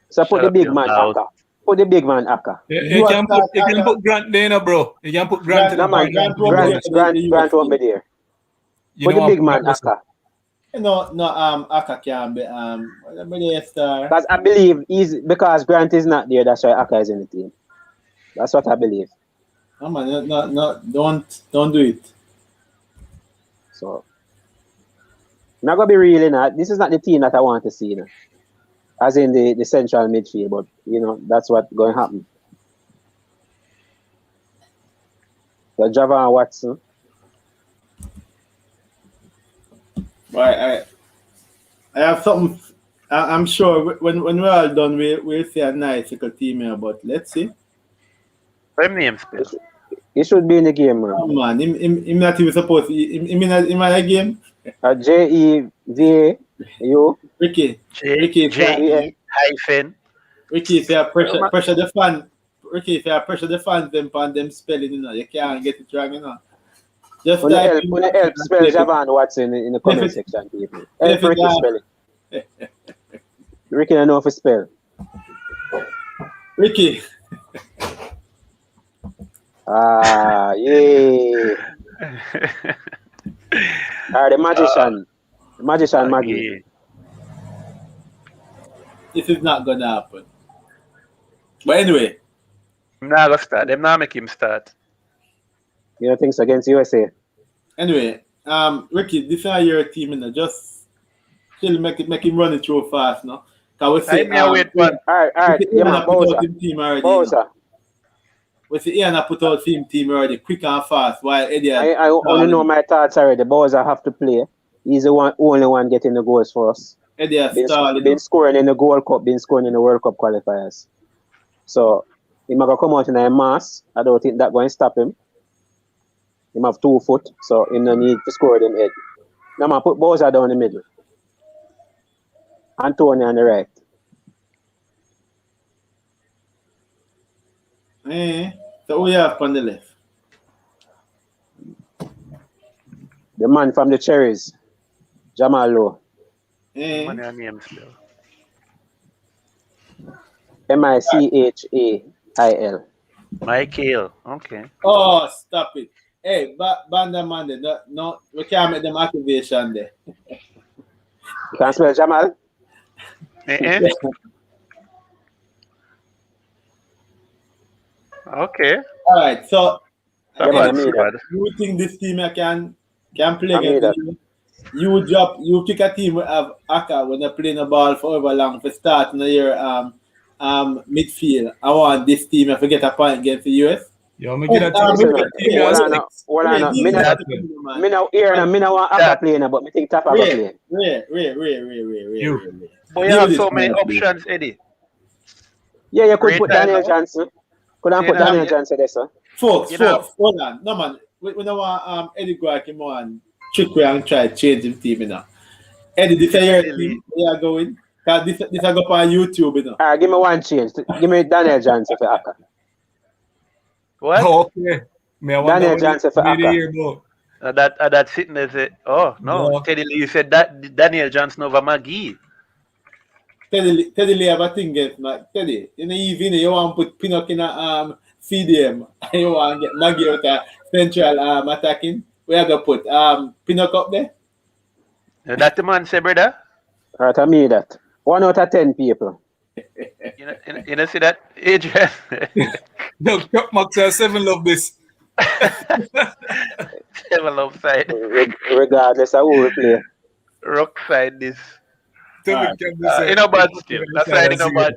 So put the big man Haka. Put the big man Haka. You can put Grant there, bro. You can put Grant in the back. Grant won't be there. Put the big man Haka. No, Haka can be star. Because I believe because Grant is not there, that's why Haka is in the team. That's what I believe. No man, no, don't do it. So not gonna be really not. This is not the team that I want to see, you know. As in the central midfield, but you know, that's what's going to happen. So Javon Watson. I have something. I'm sure when we're all done, we'll see a nice little team here, but let's see. What name spell? He should be in the game, man. Oh man, him not even supposed to. Him in a game. JEVAU. Ricky. Hyphen. Ricky, if you pressure the fan. Ricky, if you pressure the fans, them spelling, you know, you can't get it wrong, you know. Just when you help spell Javon Watson in the comment section, people. Help Ricky spell it. Ricky don't know if to spell. Ricky. Yeah. The magician. The magician Maggie. This is not gonna happen. But anyway. I'm not gonna start. Them not make him start. You don't think so against USA? Anyway, Ricky, this is your team, and just still make him run it through fast, no? Cause we say wait one. Alright. Yeah, man, Bowser. With the Ian, I put out team already, quick and fast, while Eddie. I only know my thoughts already. The Bowser have to play. He's the only one getting the goals for us. Eddie has been scoring in the Gold Cup, been scoring in the World Cup qualifiers. So he might come out in a mass. I don't think that going to stop him. He have 2 foot, so he no need to score them head. Now I put Bowser down the middle. Antonio on the right. So who you have on the left? The man from the Cherries, Jamal Lowe. Michael. Michael. Okay. Oh, stop it. Hey, Banda Man, no, we can't make them activation there. You can spell Jamal? Okay. All right, so Yeah, you think this team can play against you? You pick a team with have Haka when they're playing the ball for however long for start in the year midfield. I want this team if we get a point against the US. Yo, me get a team. Me now want Haka playing, but me think Tapa go play. But you have so many options, Eddie. Yeah, you could put Daniel Johnson. Could I put Daniel Johnson there, sir? Folks, hold on. No, man. We don't want Eddie go back and trick and try to change his team, you know. Eddie, this is your team. We are going. Because this is go on YouTube, you know. All right, give me one change. Give me Daniel Johnson for Haka. What? Oh, okay. Daniel Johnson for Haka. That sitting there say, oh, no. Teddy Lee, you said that Daniel Johnson over McGee. Teddy Lee have a thing against Teddy. In the evening, you want to put Pinnock in a CDM. You want to get Maggie out of central attacking. We are going to put Pinnock up there. That the man say, brother? Right, I mean that. 1 out of 10 people. You know see that, Adrian? No, Max 7 love this. 7 love side. Regardless of who we play. Rock side this. Tevin Campbell In a bad still. That's why in a bad.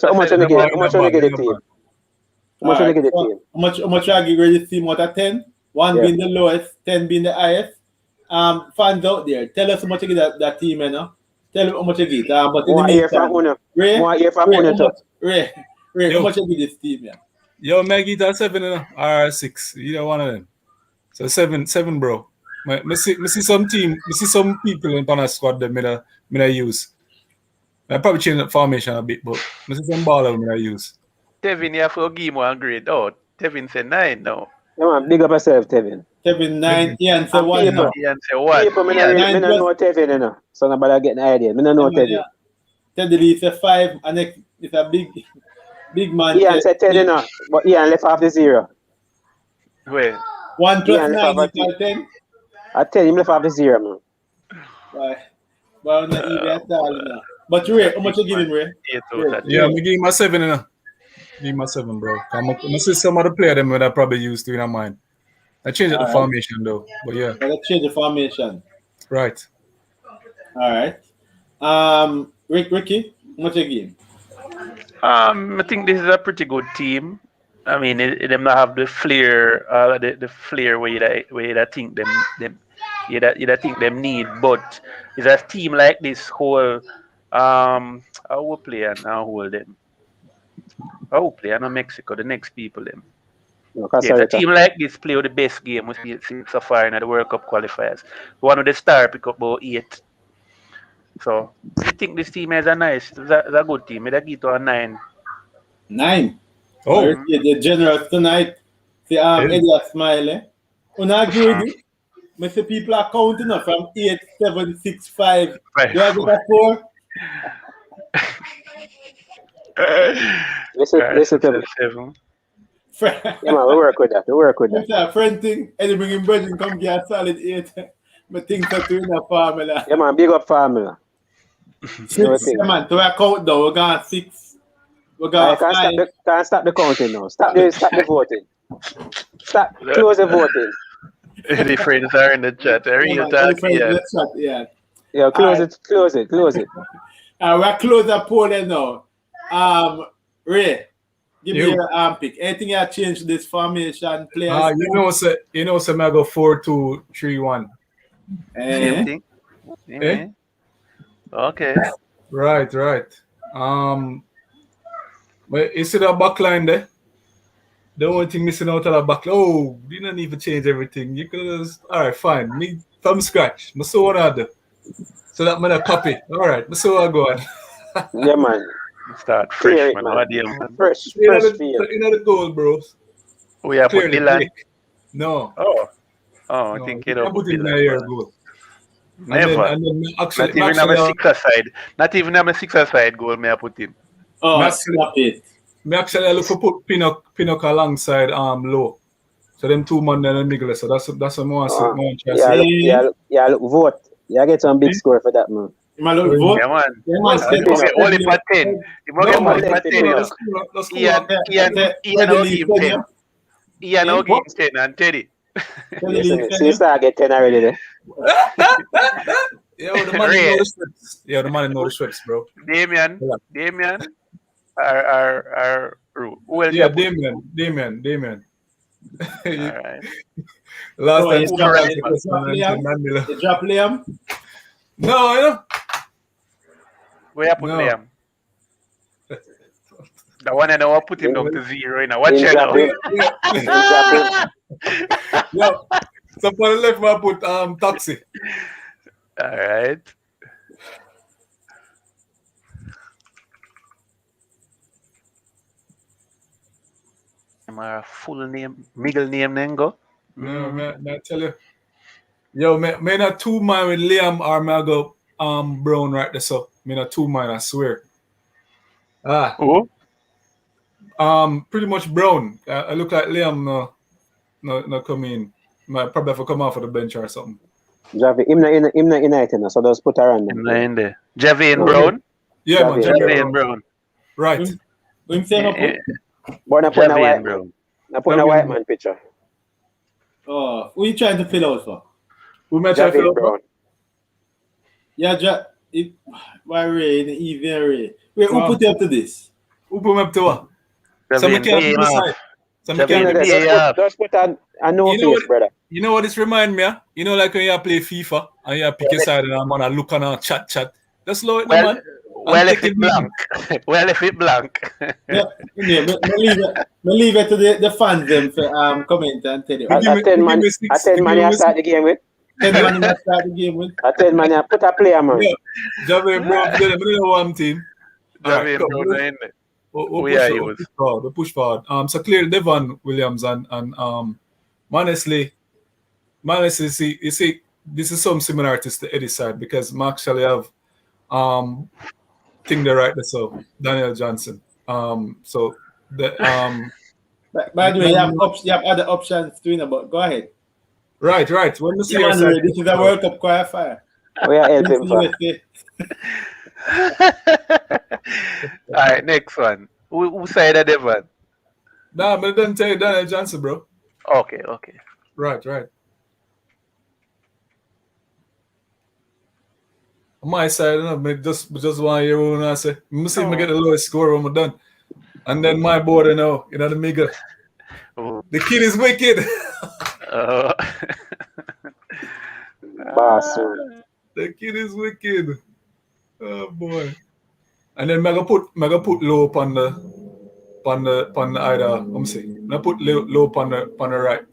So how much you get the team? How much you get the team? How much you give the team out of 10? 1 being the lowest, 10 being the highest. Fans out there, tell us how much you get that team, you know. Tell them how much you get. But in the meantime, Ray, how much you give this team, yeah? Yo, Maggie, that's 7 or 6. Either one of them. So 7, bro. I see some people in Panama squad that I use. I probably change the formation a bit, but I see some baller I use. Tevin, you have to give one grade. Oh, Tevin said 9 now. Come on, big up yourself, Tevin. Tevin 9, Ian say 1 now. Ian say 1. People, I don't know Tevin, you know. So nobody get an idea. I don't know Tevin. Teddy Lee say 5, and it's a big man. Ian said 10, you know, but Ian left half the 0. Wait. 1 plus 9 equals 10? I tell him left half the 0, man. Right. Well, not even at all, now. But Ray, how much you give him, Ray? Yeah, I'm giving him a 7, you know. Give him a 7, bro. I'm see some of the player them that I probably used to in mind. I changed the formation though, but yeah. I change the formation. Right. All right. Ricky, how much you give him? I think this is a pretty good team. I mean, them not have the flair, the flair where you think them need. But it's a team like this whole I will play and I hold them. I will play and Mexico, the next people them. A team like this play the best game we see so far in the World Cup qualifiers. One of the star pick up about 8. So I think this team is it's a good team. I give it to a 9. 9. Oh, the generals tonight. See, Eddie smile. When I agree with you, I see people are counting up from 8, 7, 6, 5. Do I get a 4? Listen to me. 7. Yeah, man, we work with that. That's a friend thing. Eddie bring him bread and come get a solid 8. But things are doing a formula. Yeah, man, big up formula. 6, yeah, man. To a count down, we're going 6. We're going 5. Can't stop the counting now. Stop the voting. Close the voting. The friends are in the chat. Yeah, close it. We're close the poll now. Ray, Give me your pick. Anything you change this formation, players? You know, I go 4-2-3-1. Same thing. Eh? Okay. Right. But you see that back line there? The only thing missing out of the back line. Oh, you don't even change everything. You could just, all right, fine. Me from scratch. I saw what I do. So that man a copy. All right, I saw what I go on. Yeah, man. Start fresh, man. What do you mean? Fresh You know field. the goal, bros. We have put Dylan. No. Oh, I think you don't put put in Dylan. your goal. Never. And then actually, not even on a sixer side. Not even on a sixer side goal may I put him. Oh, stop it. Me actually look for put Pinnock alongside Low. So them two man in the middle. So that's a more vote. You get some big score for that, man. Yeah, man. You must get only for 10. You must get only for 10. Ian will give him 10. Ian will give him 10 and Teddy. So you start get 10 already there. Yeah, the man know the strips. Yeah, the man know the strips, bro. Damien. Our well, yeah, Damien. All right. Last time you drop Liam? No, you know. Where you put Liam? The one I know I put him down to 0 in a watch channel. Yo, so for the left I put Taxi. All right. My full name, middle name, then go. No, man, I tell you. Yo, me not 2 man with Liam or me I go Brown right there. So me not 2 man, I swear. Who? Pretty much Brown. I look like Liam no come in. Might probably have to come off of the bench or something. Javi, him not United, so just put her on him in there. Javi and Brown? Yeah, man. Javi and Brown. Right. But I put a white man picture. Oh, who are you trying to fill out for? Who am I trying to fill out for? Yeah, why Ray in the evening, Ray? Wait, who put you up to this? Who put me up to what? Somebody can't decide. Just put a no face, brother. You know what this remind me of? You know, like when you play FIFA and you pick a side and I'm on a look and a chat. Just slow it, man. Well, if it blank. Yeah, leave it to the fans them for comment and tell you. A 10 man you start the game with. 10 man you start the game with. A 10 man you put a player, man. Yeah. Javi, bro, I know one team. Javi, bro, in there. The push forward. So clearly Devon Williams and honestly, see, you see, this is some similarities to Eddie's side because I actually have thing there right there, so Daniel Johnson. So the by the way, you have other options to win about. Go ahead. Right. When the this is a World Cup qualifier. We are helping for. All right, next one. Who said that Devon? Nah, but I didn't tell you Daniel Johnson, bro. Okay. Right. On my side, you know, just 1 year old, I say, I see me get the lowest score when I'm done. And then my board, you know, the middle. The kid is wicked. The kid is wicked. Oh boy. And then I put low upon the either. Let me see. I put low upon the right.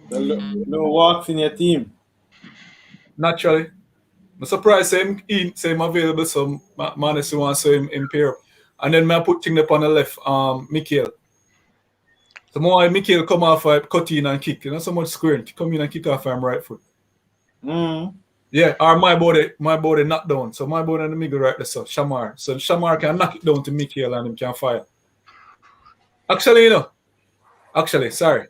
No walks in your team. Naturally. I'm surprised same available, so man is want to him in pair. And then I put thing upon the left, Mikhail. So more Mikhail come off cut in and kick. You know, so much squaring. Come in and kick off him right foot. Yeah, or my body knocked down. So my body in the middle right there, so Shamar. So Shamar can knock it down to Mikhail and him can fire. Actually, sorry.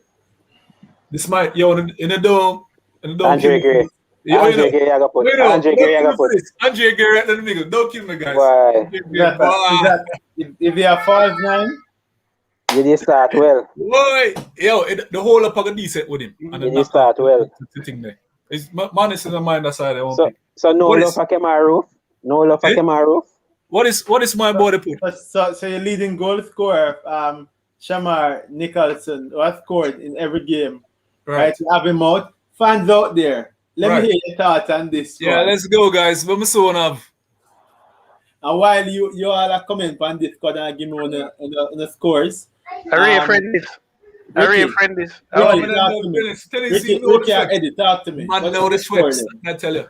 This might in the dome. Andre Gray. Andre Gray, I got put. Andre Gray right in the middle. Don't kill me, guys. Why? If you have 5'9", you did start well. Why? The whole up a decent with him. And you did start well. Sitting there. Man is in the mind that side. So no love for Kemar Roofe? No love for Kemar Roofe? What is my body put? So your leading goal scorer, Shamar Nicholson, who has scored in every game. Right. You have him out. Fans out there, let me hear your thoughts on this. Yeah, let's go, guys. What me so have? And while you all are comment on this, because I give me on the scores. Are you friend this? Ricky, Eddie, talk to me. Man, know the sweats, I tell you.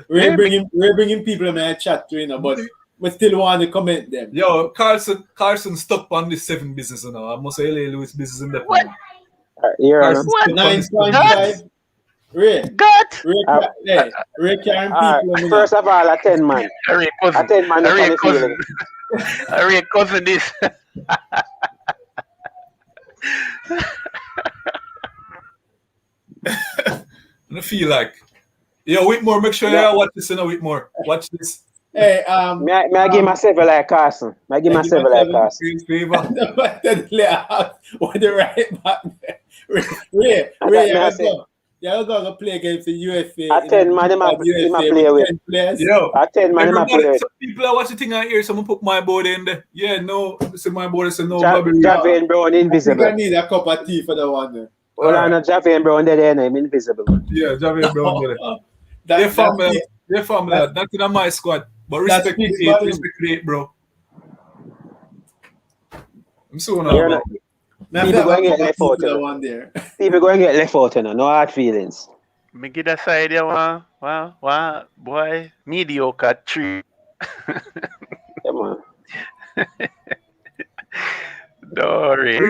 We're bringing people in my chat to, you know, but we still want to comment them. Yo, Carson stuck on this 7 business now. I must say Lewis business in the plan. What? 9.5. Ray. Got. Ray carrying people. First of all, a 10 man. Ray cousin. A 10 man. Ray cousin. Ray cousin this. I feel like, yo, Whitmore, make sure you watch this, Whitmore. Watch this. Hey, may I give myself like Carson? May I give myself like Carson? What the right back there? Ray, you're going to play against the USA. I 10 man, they might play with. Yo, I 10 man, they might play with. Some people are watching thing out here, someone put my board in there. Yeah, no, say my board is no Javian Brown invisible. I need a cup of tea for the one there. Well, I know Javian Brown there, I'm invisible. Yeah, Javian Brown there. They're family. That's in my squad. But respect the 8, bro. I'm so now. People going to get left out. People going to get left out, no hard feelings. Me get aside there, wow, boy, mediocre 3. Come on. Sorry.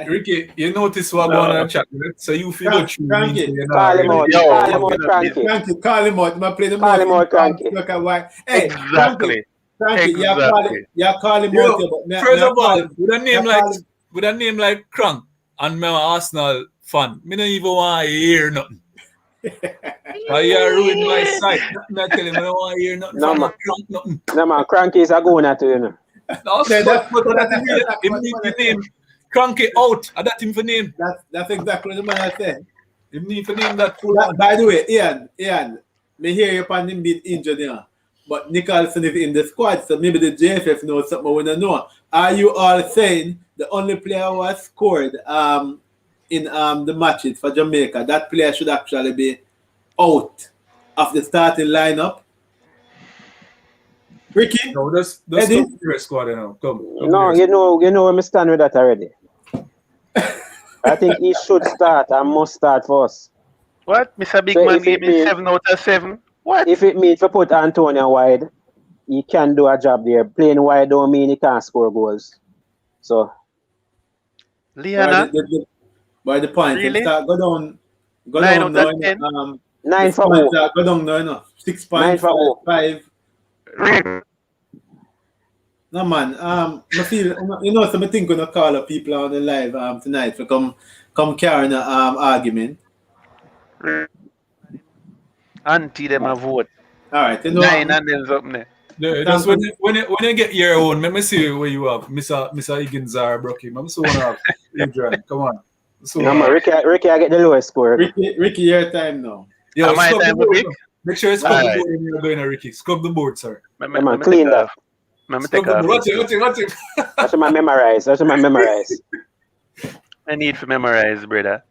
Ricky, you notice what going on chat, right? So you feel what you mean. Call him out, Cranky. Call him out. Call him out, Cranky. Hey, exactly. Yeah, call him out. First of all, with a name like Crank, and I'm an Arsenal fan, me don't even want to hear nothing. You ruined my sight. I tell him I don't want to hear nothing. No, man, Cranky is a goner to you know. No, that's the name. Cranky out. That's him for name. That's exactly the man I said. You need to name that. By the way, Ian, me hear you upon him being injured now. But Nicholson is in the squad, so maybe the JFF knows something we don't know. Are you all saying the only player who has scored in the matches for Jamaica, that player should actually be out of the starting lineup? Ricky? No, that's the squad now. Come no, you know where I stand with that already. I think he should start and must start first. What? Mr. Bigman gave me 7 out of 7? What? If it means to put Antonio wide, he can do a job there. Playing wide don't mean he can't score goals. So, Liana? By the point, really? Go down 9 out of 10? 9 for who? Go down now, 6.5. No man, I feel so I think gonna call up people on the live tonight for come carrying an argument. Auntie them a vote. Alright, 9 and then something. That's when you get your own. Let me see where you have Mr. Higgins or Brookie. I'm so have Adrian. Come on. Ricky, I get the lowest score. Ricky, your time now. Yo, my time make sure you scrub the board when you're going to Ricky. Scrub the board, sir. Come on, clean that. Watch it. That's my memorize. I need to memorize, brother.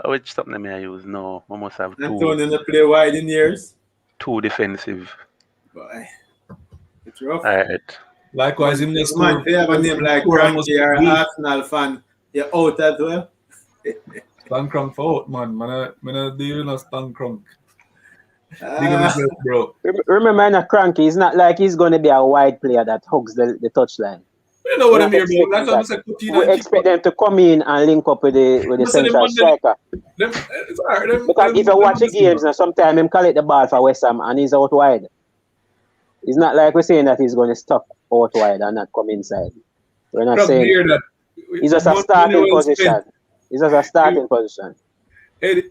Which something I use? No, I must have 2. Antonio play wide in years. 2 defensive. Boy, it's rough. Alright. Likewise, in the school. Man, they have a name like Cranky or an Arsenal fan. You're out as well. Stan Crunk for out, man. Man, deal with Stan Crunk. Bro. Remember, in a Cranky, it's not like he's going to be a wide player that hugs the touchline. You know what I mean, bro. That's what I'm saying. We expect them to come in and link up with the central striker. Because if you watch the games, sometimes him collect the ball for West Ham and he's out wide. It's not like we're saying that he's going to stop out wide and not come inside. We're not saying that. He's just a starting position. Hey,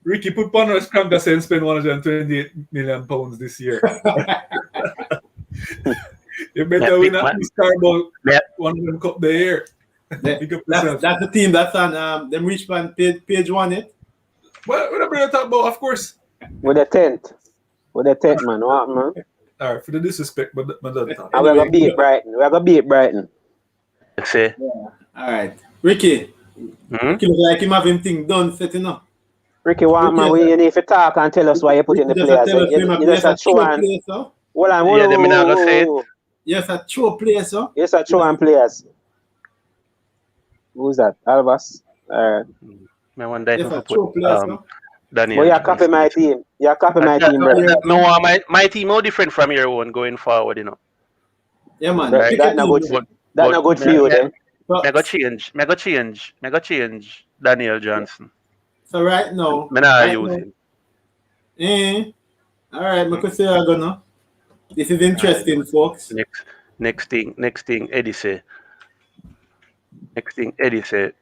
Ricky put Panama's Crank that said spend £128 million this year. You better win at least Carbo one of them cup the year. That's the team that's on them Richmond page 1 it. What are you talking about? Of course. With the tent man. What man? All right, for the disrespect, but my dad. And we're gonna beat Brighton. We're gonna beat Brighton. Let's say. Yeah. All right. Ricky. Ricky look like him having thing done, setting up. Ricky, what man? You need to talk and tell us why you put in the players. You just throw and. Hold on, Yeah, them not gonna say it. Yes, a true player, so. Yes, a throw and players. Who's that? Albus. I wonder if I put Daniel. But you copy my team. You copy my team, bro. No, my team no different from your own going forward, you know. Yeah, man. That's not good. That's not good for you, then. Mega change. Daniel Johnson. So right now, I not use him. All right, I could say I gonna. This is interesting, folks. Next thing, Eddie say.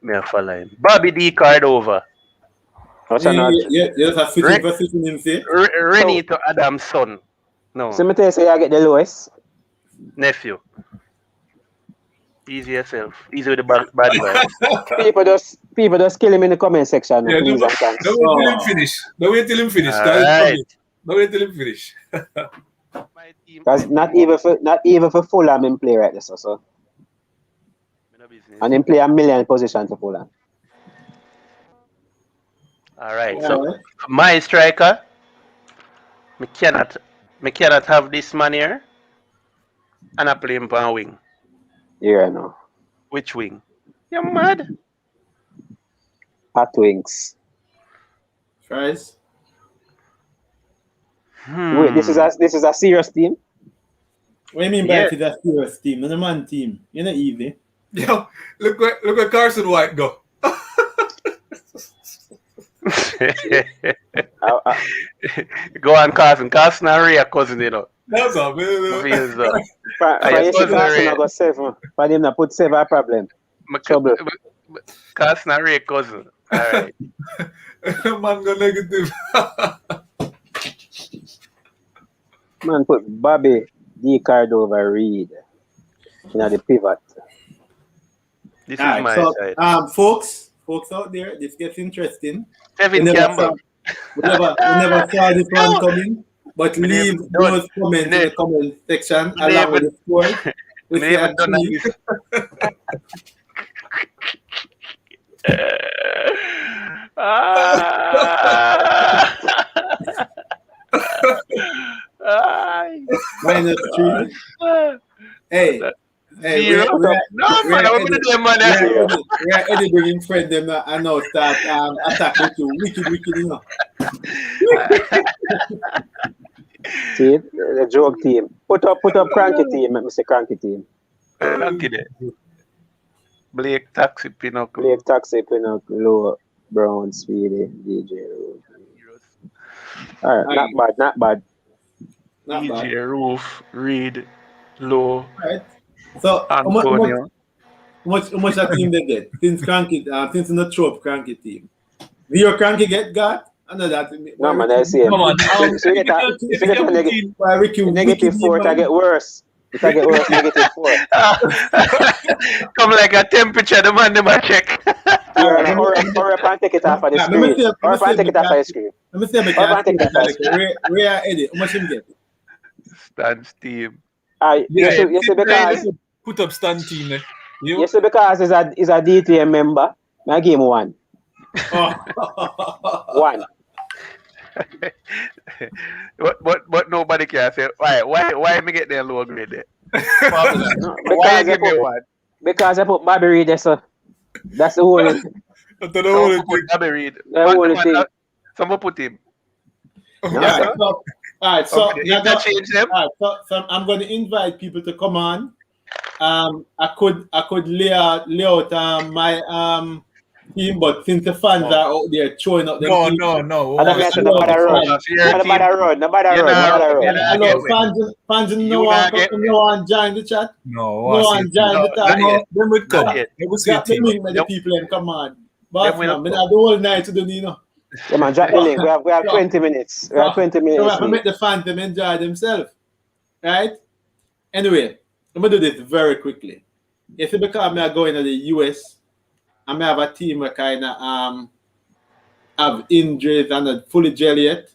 Me a follow him. Bobby D card over. Yes, I switching position him say. Rennie to Adam's son. No. So me tell you, say I get the lowest. Nephew. Easy yourself. Easy with the bad vibes. people just kill him in the comment section. Yeah, please, don't wait till him finish. Right. Don't wait till him finish. Because not even for Fulham in play right this so. And in play a million position to Fulham. Alright, so my striker, me cannot have this man here and I play him on a wing. Yeah, no. Which wing? You're mad. Hot wings. Tries. Wait, this is a serious team? What do you mean by it is a serious team? It's a man team. You're not easy. Yo, look where Carson White go. Go on, Carson. Carson and Ray are cousin, you know. That's all, man. For him to put 7 problem. Trouble. Carson and Ray cousin. Alright. Man go negative. Man put Bobby D card over Reed. The pivot. This is my side. Folks out there, this gets interesting. Tevin Campbell. We never saw this one coming, but leave those comments in the comment section along with the score. We never done -3. Hey. Hey, we're Eddie bringing friend them and now start attack with you. Wicked, you know. See, the joke team. Put up cranky team, Mr. Cranky team. Cranky there. Blake Taxi Pinocchio. Low, Brown, Speedy, DJ Roofe. Alright, not bad. DJ Roofe, Reed, Low. Right. So how much that team they get? Since not show up cranky team. Will your cranky got? I know that. No man, I see him. Come on. So you get negative 4, it get worse. It get worse, negative 4. Come like a temperature, the man never check. Or up and take it off of the screen. Let me see if I can take Ray Eddie, how much him get? Stan's team. Yes, because put up Stan team there. Yes, because he's a DTM member. I give him 1. 1. But nobody can say why me get their low grade there? Why give me 1? Because I put Bobby Reed there, so that's the whole thing. Bobby Reed. Someone put him. Yeah. Alright, so change them. So I'm going to invite people to come on. I could lay out my team, but since the fans are out there throwing up them. No. Nobody run. Fans no one join the chat. No one join the chat. Them would come. They would see the people and come on. But man, I have the whole night to do, you know. Yeah, man, drop the link. We have 20 minutes. We have 20 minutes. So we have to make the fans them enjoy themselves. Right? Anyway, I'm going to do this very quickly. If it because I'm going to the US, I may have a team that kind of have injuries and not fully gel yet.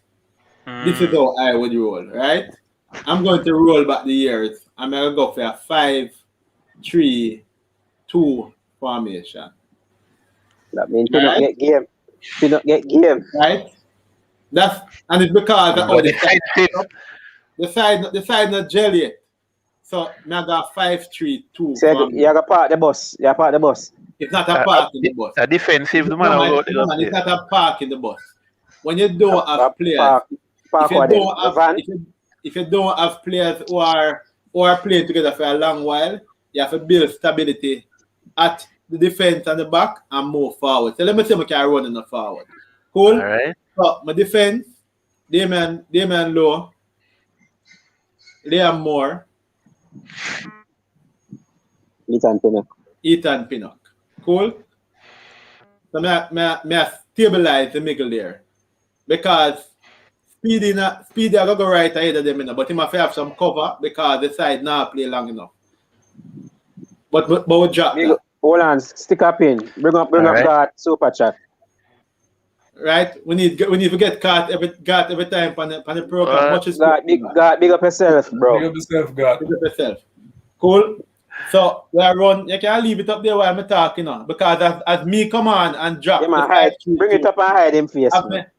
This is how I would roll, right? I'm going to roll back the years. I'm going to go for a 5-3-2 formation. That means you don't get game. You don't get game. Right? And it's because the side not jelly. So I got 5-3-2. So you got park the bus. You park the bus. It's not a park in the bus. A defensive No, man, it's not a park in the bus. When you don't have players, if you don't have players who are playing together for a long while, you have to build stability at the defense and the back and move forward. So let me see if I can run in the forward. Cool? All right. So my defense, Damian Low, Liam Moore, Ethan Pinnock. Cool? So I stabilize the middle there. Because Speedy I gotta go right ahead of them, but he must have some cover because the side not play long enough. But we drop that. Hold on, stick up in. Bring up guard super chat. Right? We need to get caught every time on the program. Big up yourself, bro. Big up yourself, God. Big up yourself. Cool. So we are run. You can leave it up there while I'm talking now. Because as me come on and drop bring it up and hide him face.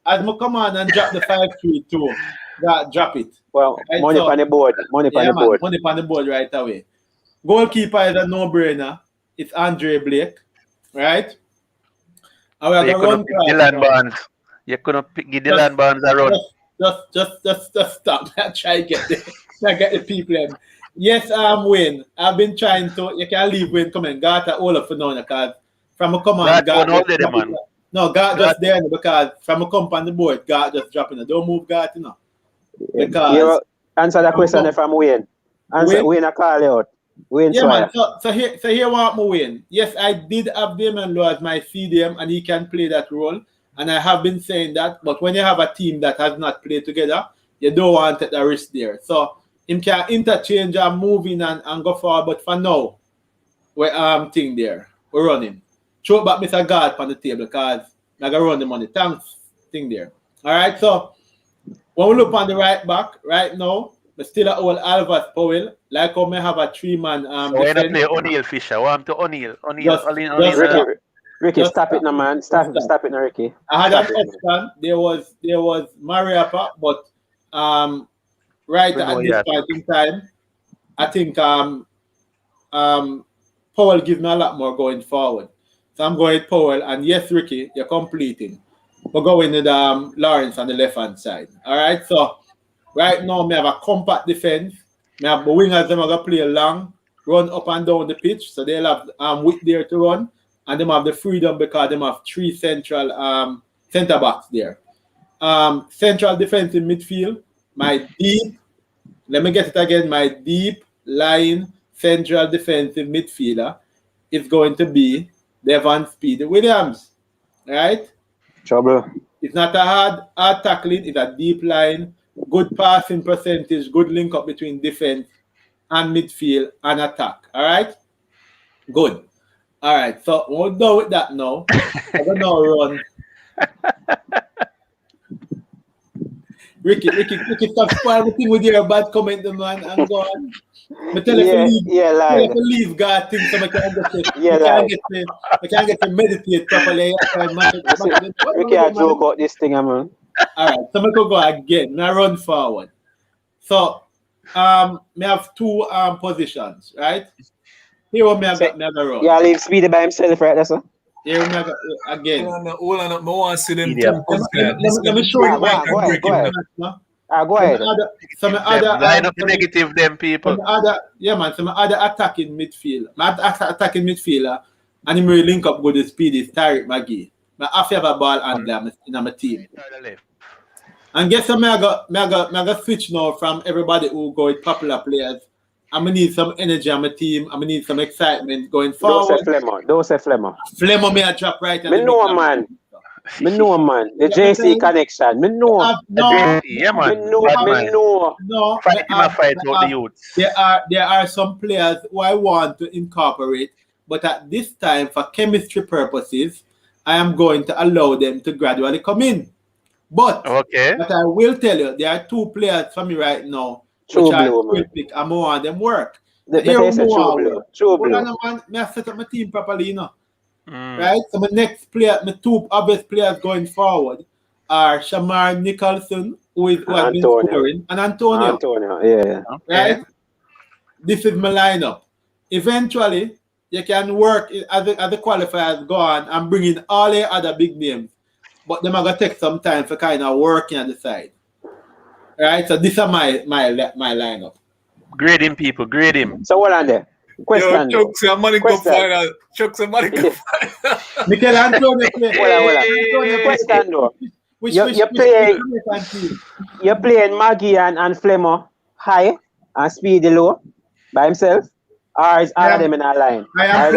As me come on and drop the 5-3-2, drop it. Well, right? Money on the board. Money on the board right away. Goalkeeper is a no-brainer. It's Andre Blake, right? And we are going to run Dylan Barnes. You couldn't give Dylan Barnes a run. Just stop. Try to get the people in. Yes, Wayne. I've been trying to. You can leave Wayne come and Gata all of now because from a command, God just there because from a come on the board, God just dropping it. Don't move God, you know. Because you answer the question from Wayne. Wayne, I call you out. Wayne, yeah, man. So here what me Wayne. Yes, I did have Damon Lowe as my CDM and he can play that role. And I have been saying that, but when you have a team that has not played together, you don't want to take the risk there. So him can interchange and move in and go forward, but for now, we're thing there. We're running. Throw back Mr. God on the table because I gotta run the money. Thanks, thing there. Alright, so when we look on the right back, right now, we still at old Alvarez Powell, like how we have a 3-man so why not play O'Neal Fisher? Why am to O'Neal? Ricky, stop it now, man. Stop it now, Ricky. I had an option. There was Mariapa, but right at this point in time, I think Powell gives me a lot more going forward. So I'm going with Powell, and yes, Ricky, you're completing. We're going with Lawrence on the left-hand side. All right, so right now, we have a compact defense. We have the wingers, them are going to play long, run up and down the pitch, so they'll have width there to run, and they have the freedom because they have 3 central center backs there. Central defensive midfield, my deep line central defensive midfielder is going to be Devon Speedy Williams, right? Trouble. It's not a hard tackling, it's a deep line, good passing percentage, good link up between defense and midfield and attack, all right? Good. All right, so we're done with that now. I'm going to run. Ricky, stop spoiling the thing with your bad comment, man, and go on. But tell you to leave God things so I can't get to meditate properly. Ricky, I joke about this thing, man. All right, so I'm going to go again. Now run forward. So, we have 2 positions, right? Here we have a run. Yeah, leave Speedy by himself, right? That's all. Here we have again. Hold on, I want to see them. Let me show you. Go ahead. Go ahead. Some line up the negative, them people. Some other attacking midfield. My attacking midfielder, and he will link up with the speed is Tariq McGee. I have to have a ball handler in my team. And guess what? I got switch now from everybody who go with popular players. I'm gonna need some energy on my team. I'm gonna need some excitement going forward. Don't say Flemmer. Flemmer may I drop right. Me know a man. The JC connection. Me know. Yeah, man. Me know. No. Fight with the youths. There are some players who I want to incorporate, but at this time, for chemistry purposes, I am going to allow them to gradually come in. But I will tell you, there are 2 players for me right now True which I blue, will man. pick and more on them work. They Here say more true on blue. work. True Hold blue. on, man. Me I set up my team properly, you know. Mm. Right? So my next player, my two obvious players going forward are Shamar Nicholson, who has been Antonio. scoring, and Antonio. Antonio, yeah. Okay. Right? This is my lineup. Eventually, you can work as the qualifiers go on and bring in all the other big names, but them are gonna take some time for kind of working on the side. Right? So this is my lineup. Grade him, people. Grade him. So what on there? Yo, Question. Chuck's a money cup Question. final. Chuck's a money cup final. Mikel Antonio play. Hold on. Question though. You're playing Maggie and Flemo high and Speedy low by himself? Or is all of them in a line? I am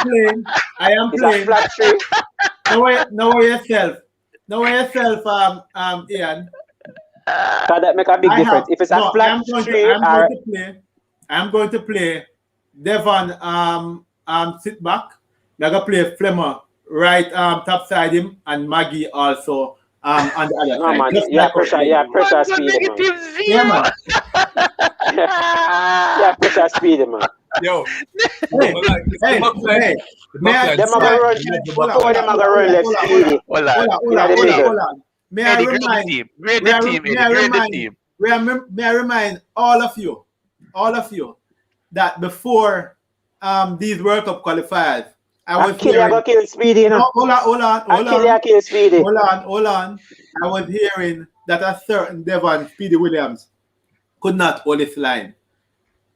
playing. It's a flat tree. Know yourself, Ian. So that make a big difference. If it's a flat tree, I'm going to play Devon sit back. I'm going to play Flemmer right top side him and Maggie also on the other side. No man, pressure speed man. Yeah man. Pressure speed man. Yo, Hey. Them are gonna run left speedy. Hold on. May I remind all of you that before these World Cup qualifiers, I was kill Speedy, you know. Hold on. Kill Speedy. Hold on. I was hearing that a certain Devon Speedy Williams could not hold his line.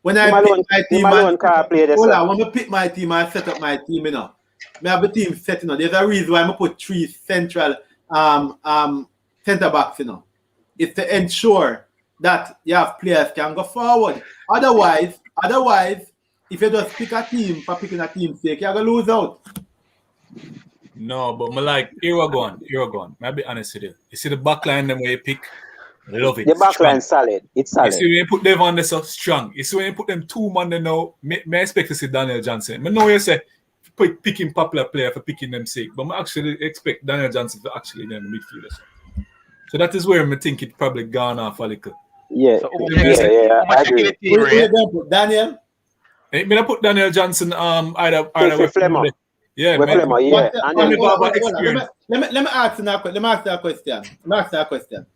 When I pick my team, when I pick my team, I set up my team, you know. I have a team set, you know. There's a reason why I put 3 central centre backs, you know. It's to ensure that you have players can go forward. Otherwise, if you just pick a team for picking a team's sake, you're gonna lose out. No, but here we go. I'll be honest with you. You see the back line them where you pick, love it. The back line solid. It's solid. You see when you put them on there so strong. You see when you put them 2 man there now, may expect to see Daniel Johnson. I know you say picking popular player for picking them sake, but I actually expect Daniel Johnson to actually be in the midfielder. So that is where I think it probably gone off a little. Yeah. So, I agree. Where you going to put Daniel? I'm gonna put Daniel Johnson either with Flemmer. Yeah, with Flemmer, yeah. Let me ask you a question.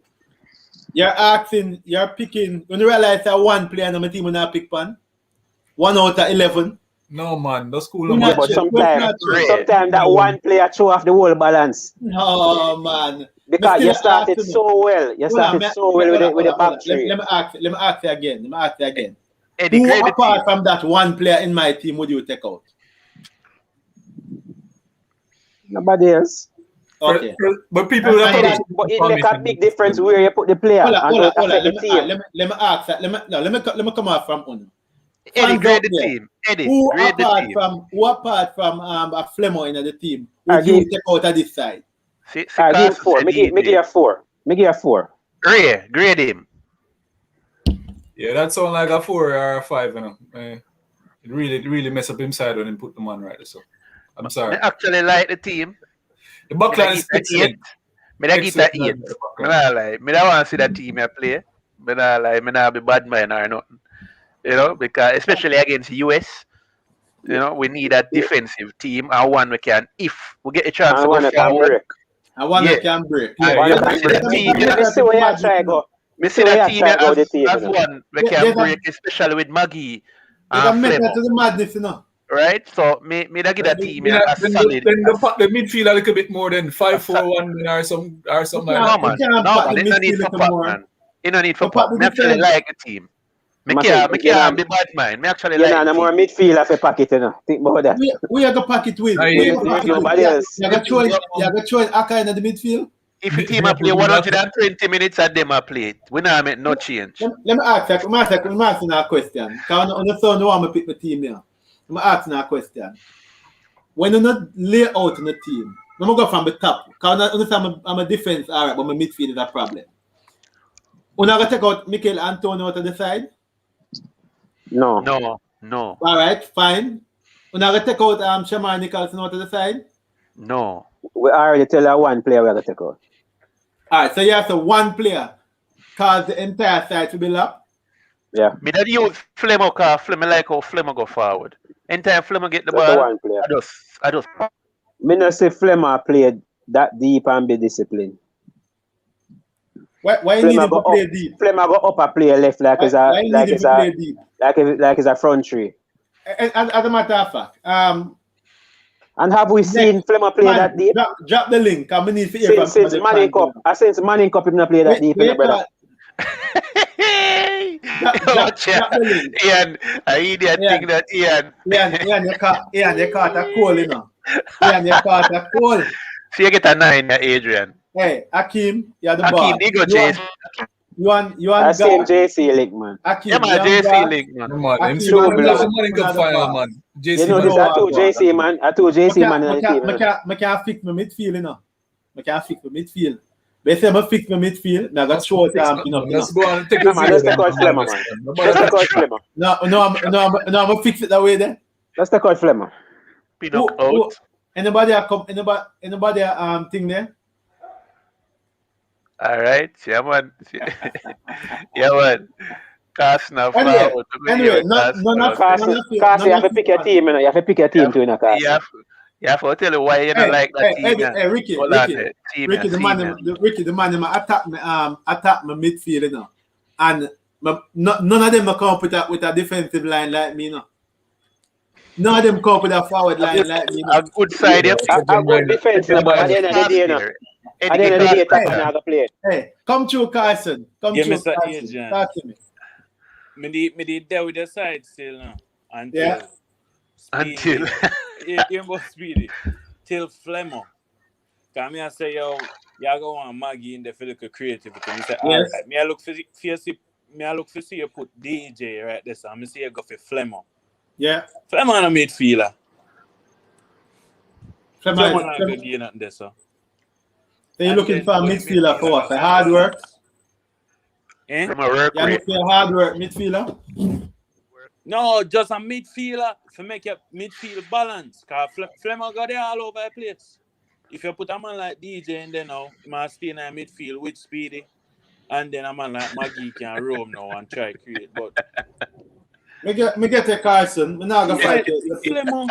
You're picking, when you realize that one player on my team will not pick one? 1 out of 11? No man, that's cool. Yeah, but sometimes that one player throw off the whole balance. No man. Because you started so well. You started so well with the back three. Let me ask you again. Eddie, who apart from that one player in my team would you take out? Nobody else. Okay. But people but it make a big difference where you put the player. Hold on. Let me ask that. Let me come out from one. Eddie, grade the team. Eddie, who grade the team. apart from a Flemmer in the team would you take out of this side? Give 4. Make it a 4. Make it a 4. Ray, grade him. Yeah, that sounds like a 4 or a 5, you know. It really mess up him side when he put them on right. So I'm sorry. I actually like the team. The backline is excellent. I give that 8. I don't want to see that team I play. I not be bad man or nothing. You know, because especially against US, you know, we need a defensive team and one we can, if we get a chance to go forward. And one that can break. Me see where you try go. Me see that team as one we can break, especially with Maggie. To the madness, you know. Right? So me that give that team a solid. Then the midfield a little bit more than 5-4-1 or something like that. No, they don't need for pop, man. You don't need for pop. Me actually like the team. Me can't be bad man. Me actually like the more midfielder for packet, you know. Think about that. We are going to packet with. Nobody else. You are going to throw Haka in the midfield? If the team play 120 minutes and them play it, we not make no change. Let me ask you a question. Because on the phone, I want to pick the team here. Let me ask you a question. When you not lay out in the team, let me go from the top. Because I'm a defense, all right, but my midfield is a problem. You're not going to take out Mikel Antonio out of the side? No. All right, fine. You're not going to take out Shamar Nicholson out of the side? No. We already tell her one player we're going to take out. All right, so you have to one player cause the entire side to be locked. Yeah. Me not use Flemo because Flemo like how Flemo go forward. Anytime Flemo get the That's the ball, one player. I just Me not say Flemmer played that deep and be disciplined. Why you need him to play deep? Flemmer go up and play left like it's a front three. As a matter of fact, and have we seen Flemmer play that deep? Drop the link. I need to hear since Manning Cup. Since Manning Cup, him not play that deep, brother. Drop the link. Ian, I idiot think that Ian, you caught a call, you know. Ian, you caught a call. So you get a 9, Adrian. Hey, Hakeem, you're the Hakeem, boss. he go chase. You want I seen JC Link, man. Yeah, man, JC Link, man. Man, Manning Cup final, man. You know this, I told JC, man. I can't fix my midfield, you know. I can't fix my midfield. They say I fix my midfield, I got short arm, you know. Let's go and take a let's take out Flemmer, man. Let's take out Flemmer. No, I'm gonna fix it that way then. Let's take out Flemmer. Out. Anybody thing there? All right, yeah, man. Yeah, man. Cast now. Anyway, not Cast, you have to pick your team, you know. You have to pick your team too, you know, Cast. You have to tell you why you don't like that team. Hey, Ricky, the man attack my midfield, you know. And none of them come up with a defensive line like me, you know. None of them come up with a forward line like me. A good side, a good defense, but at the end of the day, you know. At the end of the day, Tevin not gonna play. Hey, come through, Carson. Come through, Carson. Talk to me. Me did there with the side still now. Until you must speedy. Till Flemo. Come here say yo, you go on Maggie in the physical creativity. Me say, yes. Alright, me I look for see you put DJ right there. So I see you go for Flemo. Yeah. Flemo on a midfielder. Flemo Flemo not good doing nothing there, so. So you're looking for a midfielder for what? For hard work? From a work You're looking for a hard work midfielder? No, just a midfielder to make your midfield balance. Because Flemo got there all over the place. If you put a man like DJ in there now, he must stay in the midfield with Speedy. And then a man like Maggie can roam now and try to create. But me get a Carson. I'm not going to fight you. Flemo.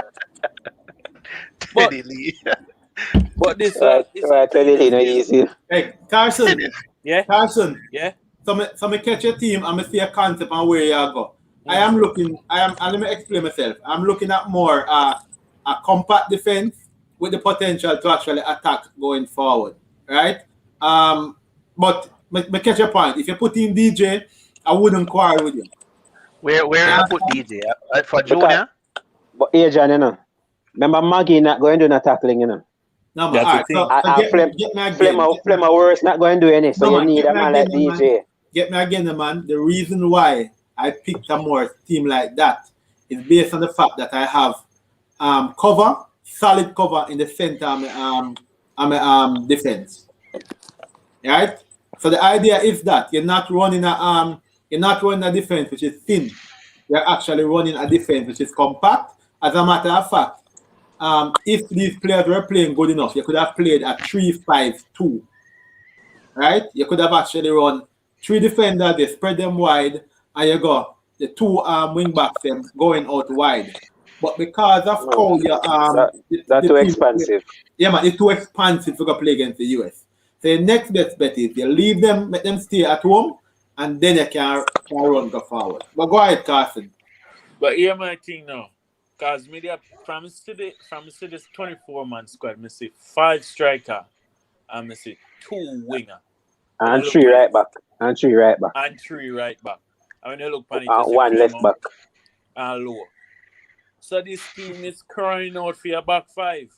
But this easy. Hey, Carson. Yeah. Carson. Yeah. So me catch your team and me see a concept and where you go. And let me explain myself. I'm looking at more a compact defense with the potential to actually attack going forward. Right? But me catch your point. If you put in DJ, I wouldn't quarrel with you. Where you put DJ? For Junior? But Adrian, you know. Remember Maggie not going to do no tackling, you know. No, man. All right. Flemmer worse not going to do any. So you need a man like DJ. Get me again, man. The reason why I picked a more team like that is based on the fact that I have solid cover in the center of defense. Right? So the idea is that you're not running a defense which is thin. You're actually running a defense which is compact. As a matter of fact, if these players were playing good enough, you could have played a 3-5-2. Right? You could have actually run 3 defenders, they spread them wide, and you got the 2 wing backs them going out wide. But because of how you that's too expensive. Yeah, man, it's too expensive to go play against the US. So the next best bet is you leave them, let them stay at home, and then you can run go forward. But go ahead, Carson. But here my thing now. Because from this 24-man squad, I see 5 striker and I see 2 winger. And 3 right back. And 3 right back. And 3 right back. And when you look at it, 1 left back. And lower. So this team is crying out for a back 5.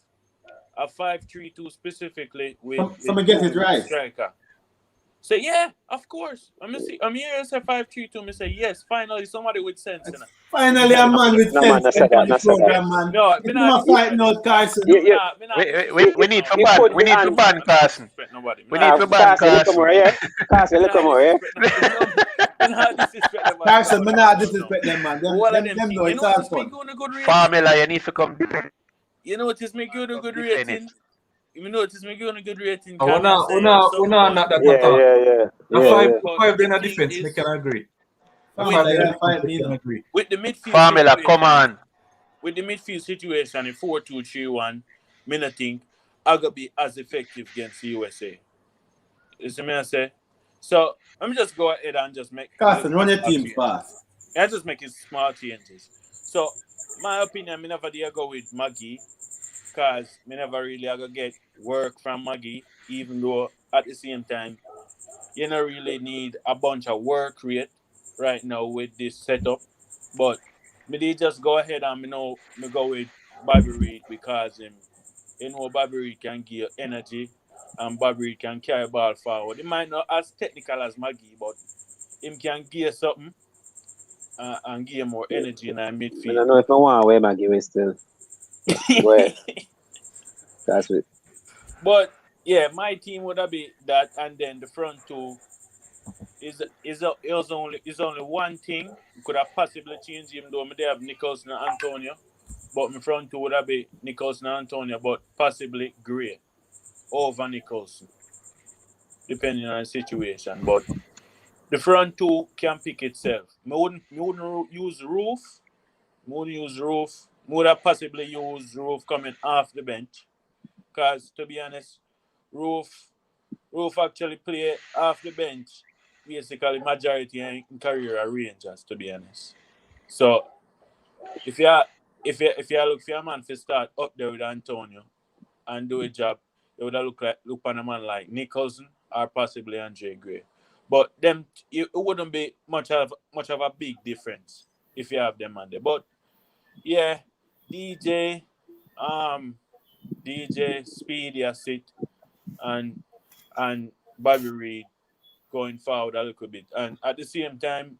A 5-3-2 specifically with so get it right. Striker. So yeah, of course. I'm here to say 5-3-2. I say yes. Finally, somebody with sense. Finally, a man with sense. No, we're not fighting out Carson. We need to ban Carson. We need to ban Carson. Carson, look more here. Carson, I'm not disrespect them, man. Them know it's all fun. Formula, you need to come. You notice me good rating. You notice me giving a good rating. We're not that Yeah. Five then a defense, we can agree. With the midfield Formula, situation, come on. With the midfield situation in 4-2-3-1, me not think I gonna be as effective against the USA. You see me I say? So let me just go ahead and just make Carson, run your team fast. I just make small changes. So my opinion, me never dare go with Maggie, cause me never really I gonna get work from Maggie, even though at the same time you don't really need a bunch of work rate right now with this setup. But me they just go ahead and me go with Bobby Reed because Bobby Reed can give energy and Bobby Reed can carry ball forward. He might not as technical as Maggie, but him can give something and give more energy in that midfield. I don't know if I want away Maggie we still. Well, that's it. But yeah, my team would have be that, and then the front two is only one thing could have possibly changed him though. They have Nicholson and Antonio, but my front two would have be Nicholson and Antonio, but possibly Gray over Nicholson, depending on the situation. But the front two can pick itself. Me wouldn't use Roofe. Me would have possibly used Roofe coming off the bench, because to be honest, Roofe actually play off the bench. Basically, majority in career are Rangers, to be honest. So, if you look for a man to start up there with Antonio and do a job, it would look on a man like Nicholson or possibly Andre Gray. But them, it wouldn't be much of a big difference if you have them on there. But yeah, DJ, Speedy sit and Bobby Reed going forward a little bit. And at the same time,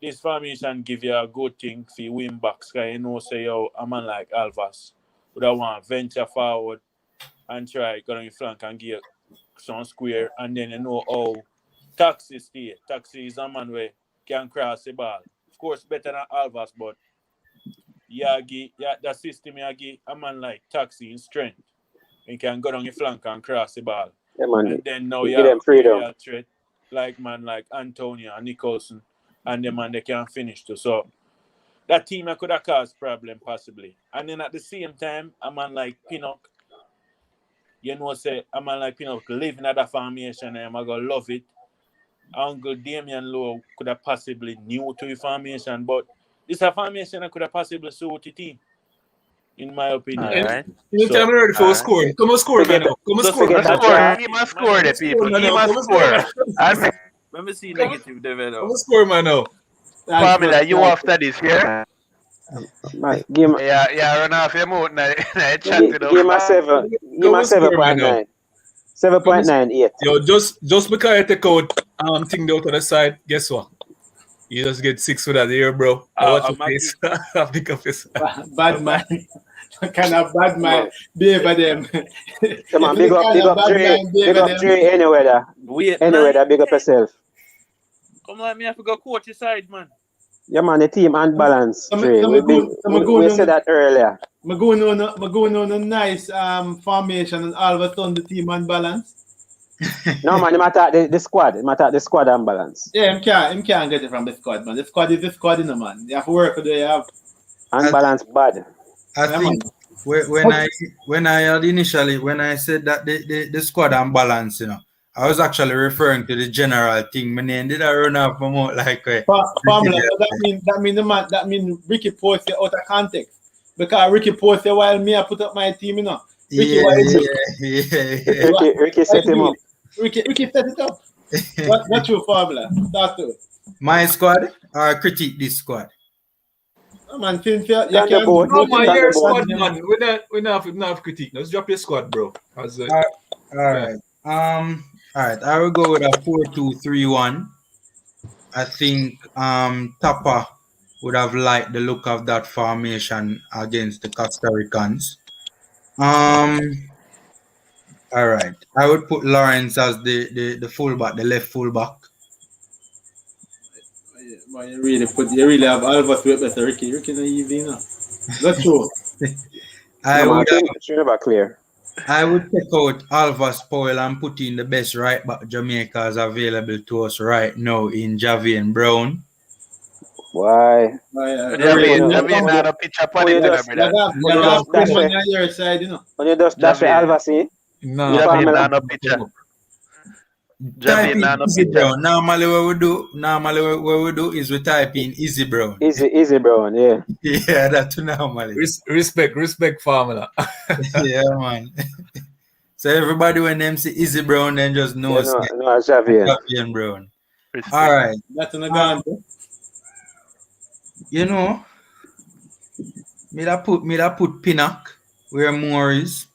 this formation give you a good thing for your win backs. Because say, a man like Alvas would want to venture forward and try go on your flank and give some square. And then how Taxi stay. Taxi is a man where can cross the ball. Of course, better than Alvas, but the system you give a man like Taxi in strength. He can go down your flank and cross the ball. Yeah, man. Mm-hmm. And then now you have freedom. Threat like Antonio and Nicholson, and the man they can finish too. So that team I could have caused problem possibly. And then at the same time, a man like Pinnock, a man like Pinnock live in that formation and I'm gonna love it. Uncle Damian Lowe could have possibly new to the formation, but this a formation I could have possibly suit the team. In my opinion. All right. You tell me ready for scoring. Come on, score, man. Come on, score. He must score the people. He must score. Let me see negative develop. Come on, score, man. Now. Formula, you after this, yeah? Yeah, run off your mouth now. Give my 7.9. 7.98. Yo, just because I take out thing out of the side, guess what? You just get 6 with that here, bro. Watch your face. Pick up his bad man. Kind of bad man behavior them. Come on, big up Dre anywhere there, big up yourself. Come on, me have to go coach your side, man. Yeah, man, the team unbalanced. Dre. We said that earlier. I'm going on a nice formation and all of a sudden the team unbalanced. No, man, him attack the squad. Him attack the squad unbalanced. Yeah, him can't get it from the squad, man. The squad is the squad, man. You have to work with it. You have unbalanced bad. I think when I had initially when I said that the squad unbalanced, I was actually referring to the general thing. My name did I run off from out like formula. That mean Ricky post it out of context. Because Ricky post it while me I put up my team, Ricky set him up. Ricky set it up. What's your formula? Start to it. My squad or critique this squad? Man, your squad, man. We not have critique. Let's drop your squad, bro. All right. All right. I will go with a 4-2-3-1. I think Tapa would have liked the look of that formation against the Costa Ricans. All right. I would put Lawrence as the fullback, the left fullback. Man, you really have Alvas with better Ricky. Ricky not easy, That's true. I would never clear. I would take out Alva Spoil and put in the best right back Jamaica is available to us right now in Javian Brown. Why? Javian not a pitcher for the brother. You just dash it. Your side, you know. When you just dash Alva, see? No, Javian not a pitcher. Type in Easy Brown. Normally what we do is we type in Easy Brown. Easy Brown, yeah. Yeah, that's normally. Respect formula. Yeah, man. So everybody when them say Easy Brown, then just knows Javian Brown. Respect. All right. That's in the gun. You know, me da put Pinnock where Moore is.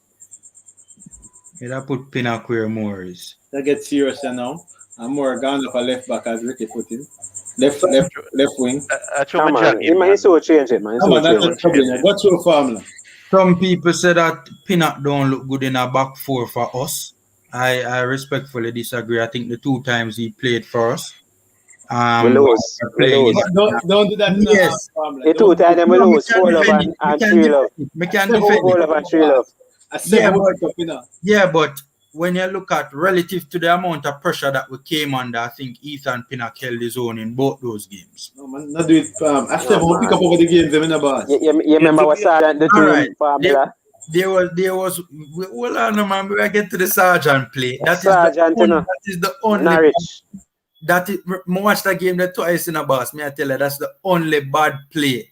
Put Pinnock where Moore is. That gets serious now. I'm more gone for left back as Ricky put in. Left wing. He might so change it, man. What's your formula? Some people say that Pinnock don't look good in a back four for us. I respectfully disagree. I think the 2 times he played for us. We lose. Don't do that. Yes. The 2 times we lose 4 love and 3 love. We can defend 4 love and 3 love. Yeah, but when you look at relative to the amount of pressure that we came under, I think Ethan Pinnock held his own in both those games. No, man, not do it. I still won't pick up over the games in the bars. You remember what Sergeant the team formula? There was. Hold on, man. We get to the Sergeant play. That is the only. Norwich. That is. Watch the game that twice in a bus. Me I tell you, that's the only bad play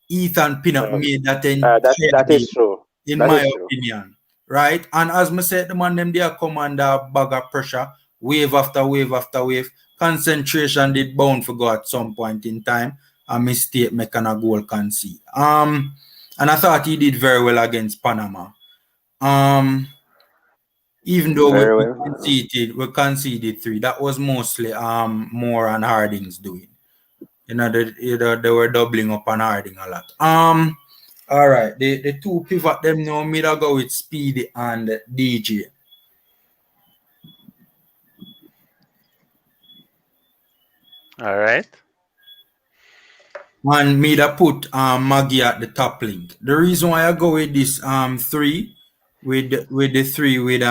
Ethan Pinnock made that is true. In my opinion, right? And as I said, the man them there come under bag of pressure, wave after wave after wave. Concentration did bound for go at some point in time. A mistake making a goal concede. And I thought he did very well against Panama. Even though we conceded 3, that was mostly Moore and Harding's doing. You know, they were doubling up on Harding a lot. All right, the 2 pivot them now. Me da go with Speedy and DJ. All right. And me da put Maggie at the top link. The reason why I go with this 3 with the 3 with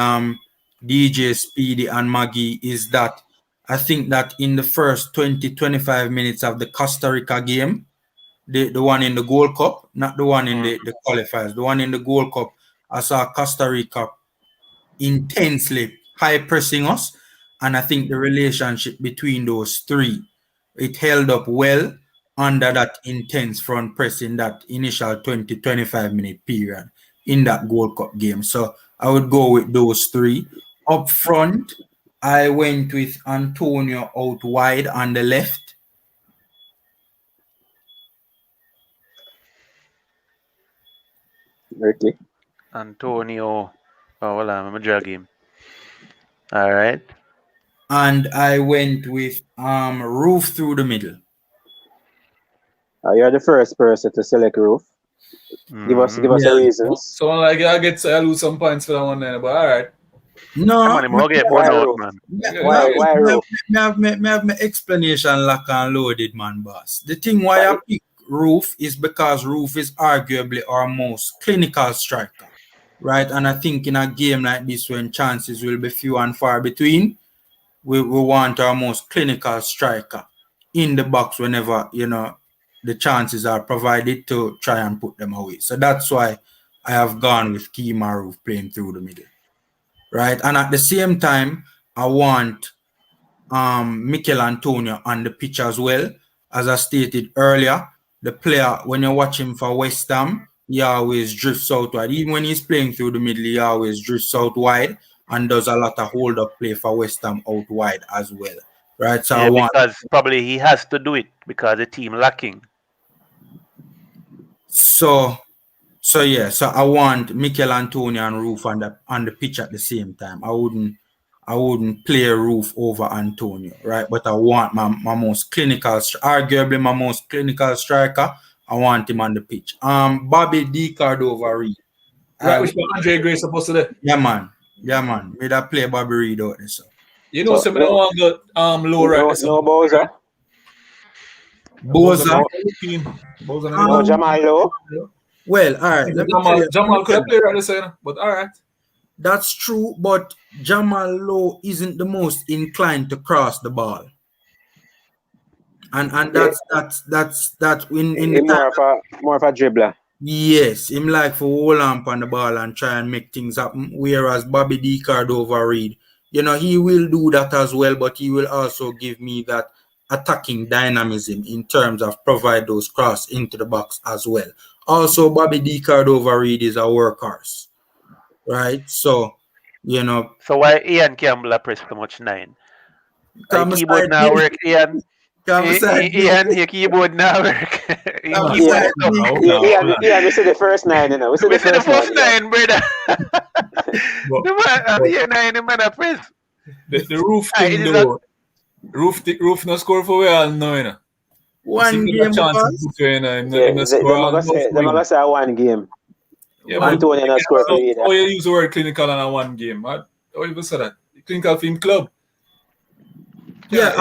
DJ, Speedy and Maggie is that I think that in the first 20-25 minutes of the Costa Rica game, the one in the Gold Cup, not the one in the qualifiers, the one in the Gold Cup, I saw Costa Rica intensely high pressing us, and I think the relationship between those 3, it held up well under that intense front press in that initial 20-25 minute period in that Gold Cup game. So I would go with those 3. Up front, I went with Antonio out wide on the left. Okay. Antonio. Oh, well, I'm a drag him. All right. And I went with Roofe through the middle. You're the first person to select Roofe. Give us the reasons. So like I lose some points for that one there, but all right. No, why Roofe? Me have my explanation lock and loaded, man, boss. The thing why I pick Roofe is because Roofe is arguably our most clinical striker, right? And I think in a game like this, when chances will be few and far between, we want our most clinical striker in the box whenever, you know, the chances are provided to try and put them away. So that's why I have gone with Kima Roofe playing through the middle, right? And at the same time, I want Mikel Antonio on the pitch as well. As I stated earlier, the player, when you watch him for West Ham, he always drifts out wide. Even when he's playing through the middle, he always drifts out wide and does a lot of hold-up play for West Ham out wide as well, right? So yeah, because probably he has to do it because the team lacking. So I want Mikel Antonio and Roofe on the pitch at the same time. I wouldn't play Roofe over Antonio, right? But I want my most clinical, arguably my most clinical striker. I want him on the pitch. Bobby D. Cardova Reed. Right, which one Andre Gray supposed to do? Yeah, man. Made I play Bobby Reed out there. So. You know, so don't want to go low right. No Boza. Boza. No Jamal Low. Well, all right. Jamal could have played right this side, but all right. That's true, but Jamal Lowe isn't the most inclined to cross the ball. And that's in more of a dribbler. Yes, him like for hold on the ball and try and make things happen. Whereas Bobby D. Cordova-Reid, you know, he will do that as well, but he will also give me that attacking dynamism in terms of provide those cross into the box as well. Also, Bobby D. Cordova-Reid is a workhorse, right? So, you know. So why Ian Campbell press too much 9? The keyboard now work, Ian. Ian, your keyboard now work. Yeah, we see the first 9, you know. We see the first 9, brother. The man, the man press. The Roofe thing though. Roofe no score for we all know, you know. One game pass. They must say one game. Yeah, how you use the word clinical on a one game? How you say that? Clinical film club. Yeah,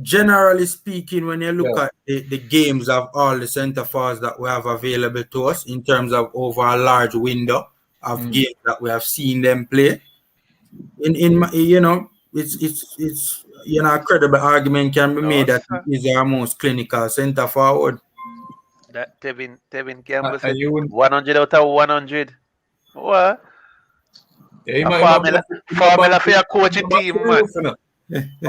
generally speaking, when you look at the games of all the centre forwards that we have available to us in terms of over a large window of games that we have seen them play, in you know, it's you know, a credible argument can be made that he's our most clinical centre forward. That Tevin Campbell said 100 out of 100. What? Yeah, formula for your coaching team, man.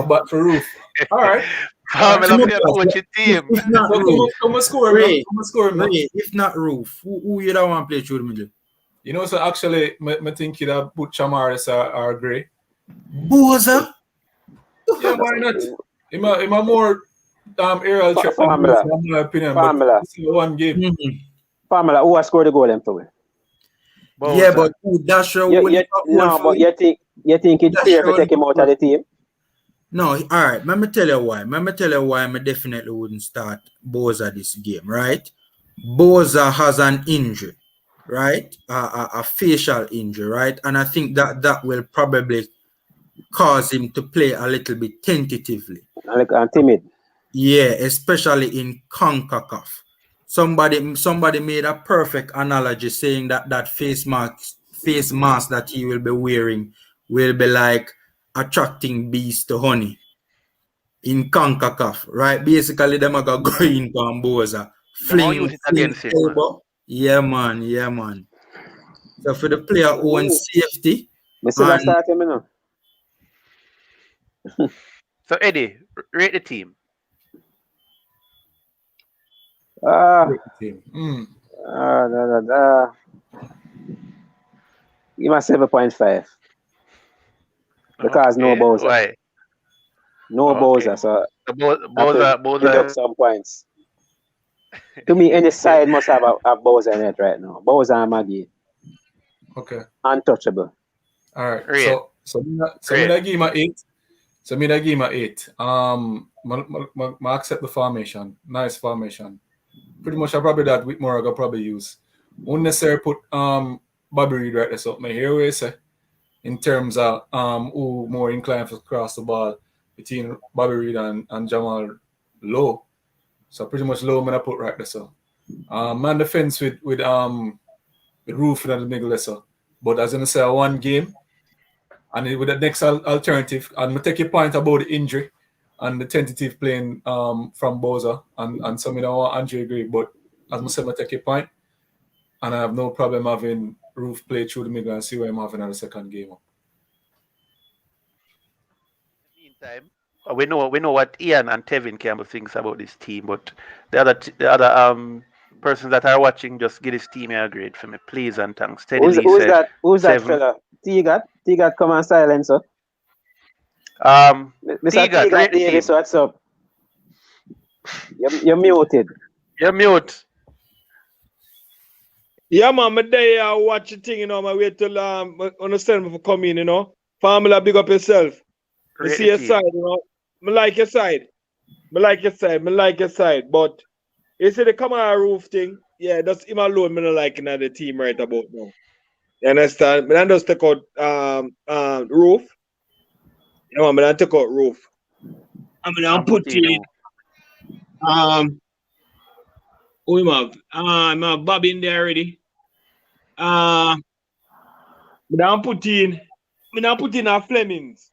But for Roofe. All right. Formula for your coaching team. If not Roofe, come and score, man. If not Roofe, who you don't want to play through the middle? You know, so actually, I think you'd have put Chamaris or Gray. Boza? Yeah, why not? I'm a more aerial threat. Formula. In my opinion. Formula. But one game. Formula, who has scored the goal them for? Yeah, but that's your but you think it's fair to take him out of the team? No, all right. Let me tell you why. I definitely wouldn't start Boza this game, right? Boza has an injury, right? A facial injury, right? And I think that will probably cause him to play a little bit tentatively. And timid. Yeah, especially in CONCACAF. Somebody made a perfect analogy saying that face mask that he will be wearing will be like attracting bees to honey in CONCACAF, right? Basically, them are going to Boza. Fling elbow. Yeah, man. So for the player who wants safety. Start him, you know. So Eddie, rate the team. Give him a 7.5. Because no Boza. Why? No Boza, so Boza some points. To me, any side must have a Boza in it right now. Boza and Maggie. Okay. Untouchable. All right. So I give him an 8. So I give him an 8. I accept the formation. Nice formation. Pretty much I probably that Whitmore I could probably use. Wouldn't necessarily put Bobby Reid right there. So I hear what you say in terms of who more inclined to cross the ball between Bobby Reid and Jamal Lowe. So pretty much Lowe I'm gonna put right there. So man defense with Roofe in the middle there. So but as I say one game and with the next alternative, and I take your point about the injury and the tentative playing from Boza and some you know Andre Gray, but as I said, I take your point, and I have no problem having Roofe play through the middle and see where I'm having in the second game. Meantime, we know what Ian and Tevin Campbell thinks about this team, but the other persons that are watching, just give this team a grade for me, please and thanks. Who's that fella? T-Gat, come on silence, sir. Mr. T-Gat Davis, what's up? You're muted. You're mute. Yeah, man, I'm there watch the thing, you know, my way till understand me for coming, you know. Family, big up yourself. You see your side, you know. I like your side. But you see the Kamara Roofe thing, yeah, that's him alone, I don't like the team right about now. You understand? I just take out Roofe. Yeah, man, I take out Roofe. I'm gonna put in who him have? I have Bobby in there already. now put in a Flemings.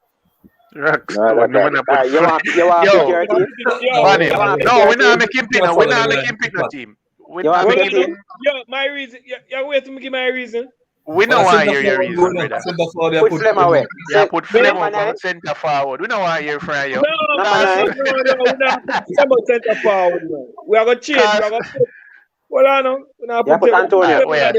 Rockstone. No, you want pick your team? Funny. No, we're not making pick. That's We're all not right. making pick no team. We're You not want making pick your team. team? My reason. You wait to me give my reason. We don't want to hear your reason, brother. Put Flem away. Yeah, put Flem number up on 9. centre forward. We don't want to hear from you. No, Number 9. we not put Flem on centre forward. Man. We are gonna change. We are gonna put. Well, I know. We not Yeah, put put Antonio. We are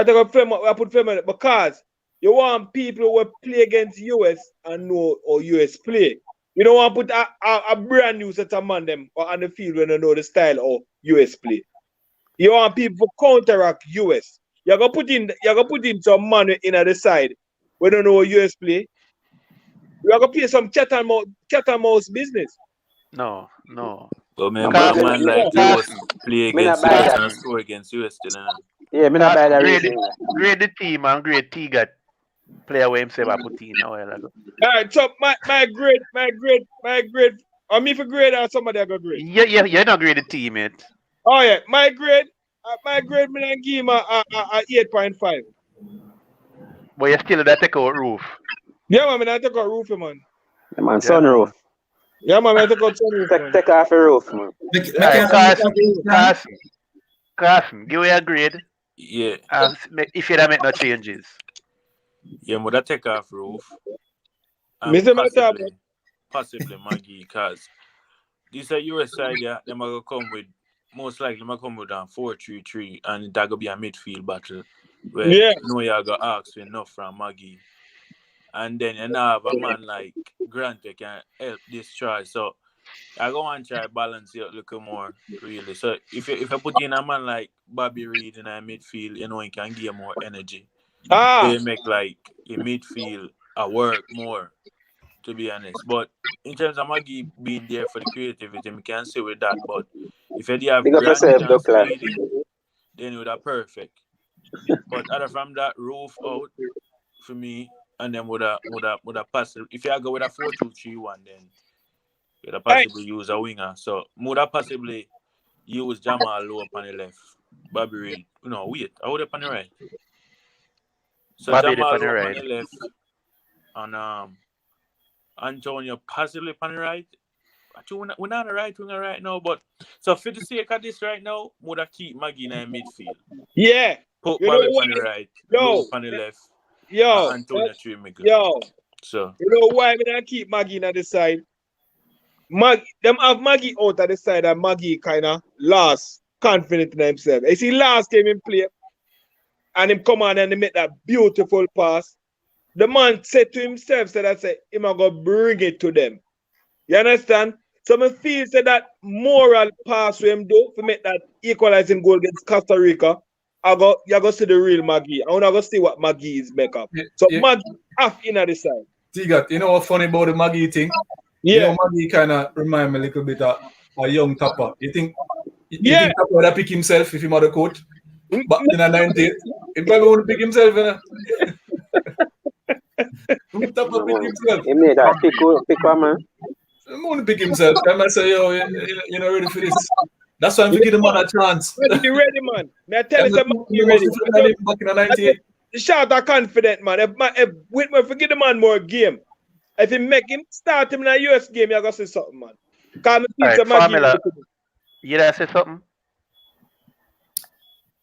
to go Flem. We put Flem on it because you want people who will play against US and know how US play. You don't want to put a brand new set of man them on the field when they know the style of US play. You want people to counteract US. You're gonna put in some man in at the side. We don't know how US play. We're gonna play some cat and mouse business. No. But remember, a man like US play against US and score against US still. Yeah, me not buy that reason. Grade the team and grade T got player where himself I put in a while ago. Alright, so my grade. Or me for grade or somebody I got grade. Yeah, you're not grade the team yet. Oh yeah, my grade me and give him a 8.5. But you still that take out Roofe. Yeah, man, I take out Roofe, man. Yeah, man, sunroof. Yeah, man, I take out sunroof. Take off the roof, man. Carson, give me a grade. Yeah. If you don't make no changes. Yeah, but I take off Roofe. Possibly Maggie, because this a US side, yeah, them are gonna come with most likely them come with a 4-3-3 and that gonna be a midfield battle where you know you're gonna ask for enough from Maggie. And then you now have a man like Grant that can help this try. So I go and try balance it a little more really. So if I put in a man like Bobby Reed in a midfield, you know he can give more energy. They make like a midfield work more, to be honest. But in terms of Maggie being there for the creativity, we can say with that. But if you have Grant and Speedy, then it would have perfect. But other from that, Roofe out for me, and then would have pass. If you go with a 4-2-3-1, then you'd have possibly use a winger. So would have possibly use Jamal low up on the left. Bobby Reed, wait, I would have on the right. So Bobby Jamal on the low right. on the left, and Antonio possibly on the right. Actually, we're not on the right winger right now, but so for the sake of this right now, would have keep Maggie in midfield. Yeah. Put Bobby on the right, Roofe on the left. Antonio So you know why we don't keep Maggie on the side? Them have Maggie out at the side and Maggie kind of lost confidence in himself. You see, last game in play and him come on and he make that beautiful pass. The man said to himself, said him gonna bring it to them. You understand? So I feel that moral pass with him do to make that equalizing goal against Costa Rica. You're going to see the real Maggie. I want to see what Maggie is make up. So Maggie half in at the side. Tigat, you know what's funny about the Maggie thing? Yeah. You know, Maggie kind of remind me a little bit of a young Tapper. You think Tapper would have picked himself if he had a coach? But in the 90s, he probably wouldn't pick himself. Tapper pick himself. He made that pick one, man. He wouldn't pick himself. I might say, yo, you're not ready for this. That's why I'm giving the man a chance. Be ready, man. May I tell you something? Be ready. Back in the 98. The shot are confident, man. If Whitmer forget the man more game, if he make him start him in a US game, you're going to say something, man. Formula, you done say something?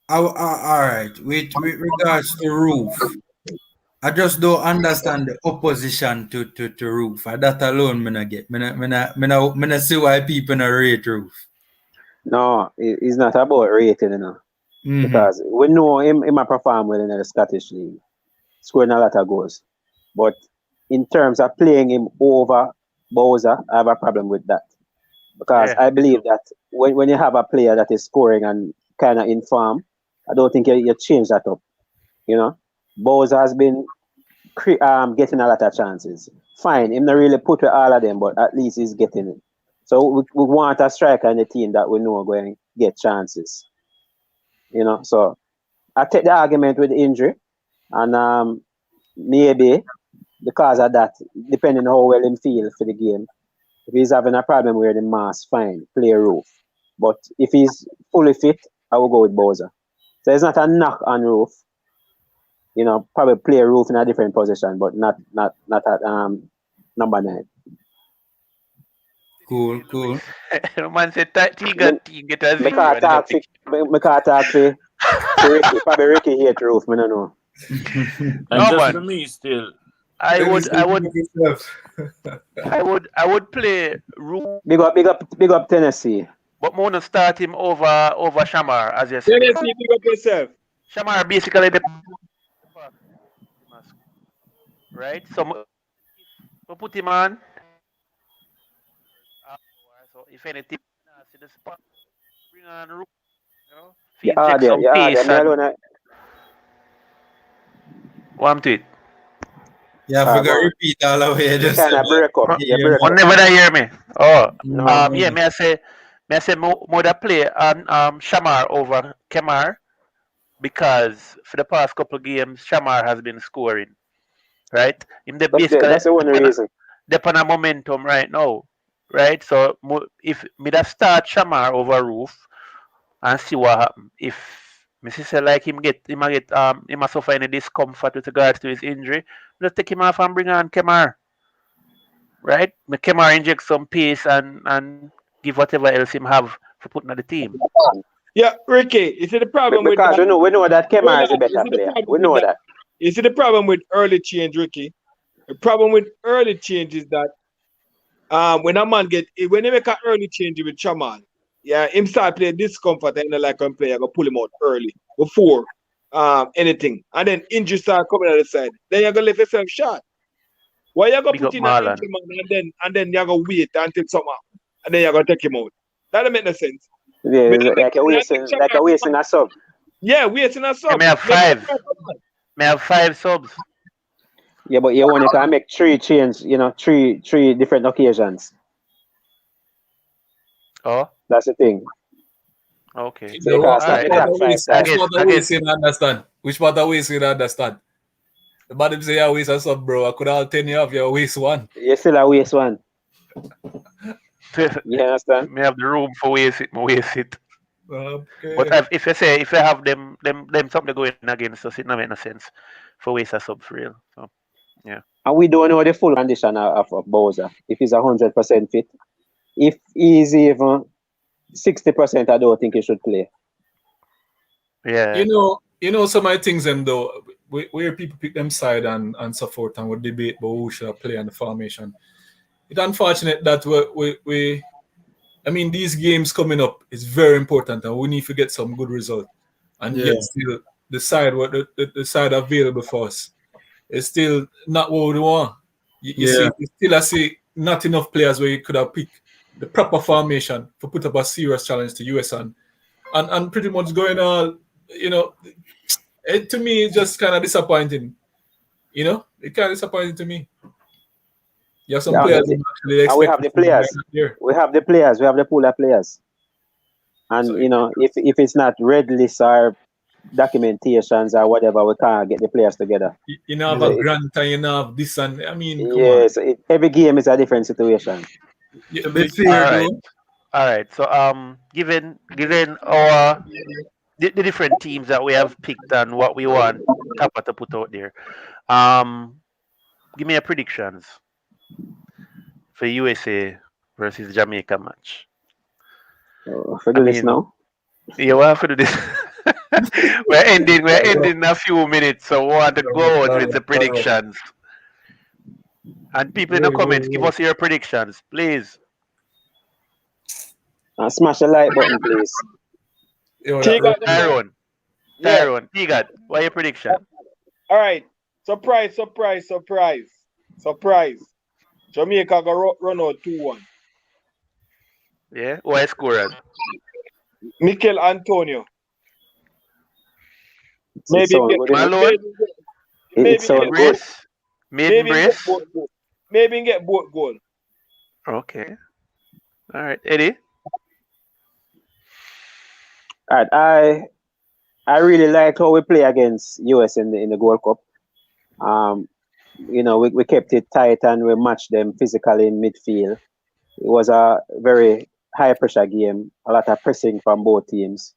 All right. With regards to Roofe, I just don't understand the opposition to Roofe. That alone, me not get. Me not see why people not rate Roofe. No, it's not about rating, because we know him perform well in the Scottish League, scoring a lot of goals. But in terms of playing him over Bowser, I have a problem with that. Because I believe that when you have a player that is scoring and kind of in form, I don't think you change that up. Bowser has been getting a lot of chances. Fine, him not really put with all of them, but at least he's getting it. So we want a striker in the team that we know are going to get chances. So I take the argument with the injury, and maybe because of that, depending on how well him feel for the game, if he's having a problem with the mass, fine, play Roofe. But if he's fully fit, I will go with Bowser. So it's not a knock on Roofe. probably play Roofe in a different position, but not at number 9. Cool. Man said he get a Me zero. can't talk for Ricky. Probably Ricky hate Roofe, I don't know. And No, just man. for me still. I would play Roofe, Big up Tennessee. but more to start him over Shamar, as you said. Tennessee, big up yourself. Shamar basically the right. So we put him on. So if anything, see the spot, bring on Roofe. Inject some pace and one to it. Yeah, I forgot to repeat all the way. Just kind of break up. One never that hear me. Oh, yeah. May I say more that play on Shamar over Kemar because for the past couple of games Shamar has been scoring, right? That's the one reason. They're on a momentum right now, right? So if me that start Shamar over Roofe and see what happens. If Mrs. say like him must suffer any discomfort with regards to his injury, just take him off and bring on Kemar. Right? Make Kemar inject some pace and give whatever else him have for putting on the team. Yeah, Ricky, you see the problem with because that? we know that Kemar is a better player. We know that. You see the problem with early change, Ricky? The problem with early change is that when a man when they make an early change with Chaman, him start playing discomfort and like a player, go pull him out early before anything. And then injury start coming on the side. Then you're gonna let yourself shot. Why you gonna put in an injury man and then you're gonna wait until summer and then you're gonna take him out? That don't make no sense. Yeah, like a wasting a sub. Yeah, wasting a sub. May have 5. May have 5 subs. Yeah, but you only can make 3 changes, 3 different occasions. Oh, that's the thing. Okay. So which part of waste you understand? The bottom say you waste a sub, bro. I could all 10 you have your waste one. You still a waste one. You understand? May have the room for waste it. Okay. But if you have them something going against us, it don't make no sense for waste a sub for real. So yeah. And we don't know the full condition of Bowser. If he's 100% fit. If he's even 60%, I don't think he should play. Yeah. You know some of the things them though, where people pick them side and so forth and we debate about who should play in the formation. It's unfortunate that these games coming up is very important and we need to get some good result. And yet still the side available for us is still not what we want. You see not enough players where you could have picked the proper formation to put up a serious challenge to US and pretty much going on, to me it's just kind of disappointing. It kind of disappointing to me. You have some players who actually expect. We have the players. We have the players. We have the pool of players. And if it's not red lists or documentations or whatever, we can't get the players together. You have a grant and you have this and yes, every game is a different situation. All right. So given our the different teams that we have picked and what we want Tapa to put out there, give me a predictions for USA versus Jamaica match. For this now? Yeah, we have to do this. we're ending in a few minutes, so we want to go out with the predictions. And people in the comments, give us your predictions, please. Smash the like button, please. Tyrone, Tigad, what are your prediction? All right. Surprise. Jamaica go run out 2-1. Yeah, who are scorers? Mikel Antonio. Maybe get both goal. Okay. All right, Eddie. All right, I really like how we play against US in the Gold Cup. We kept it tight and we matched them physically in midfield. It was a very high pressure game, a lot of pressing from both teams.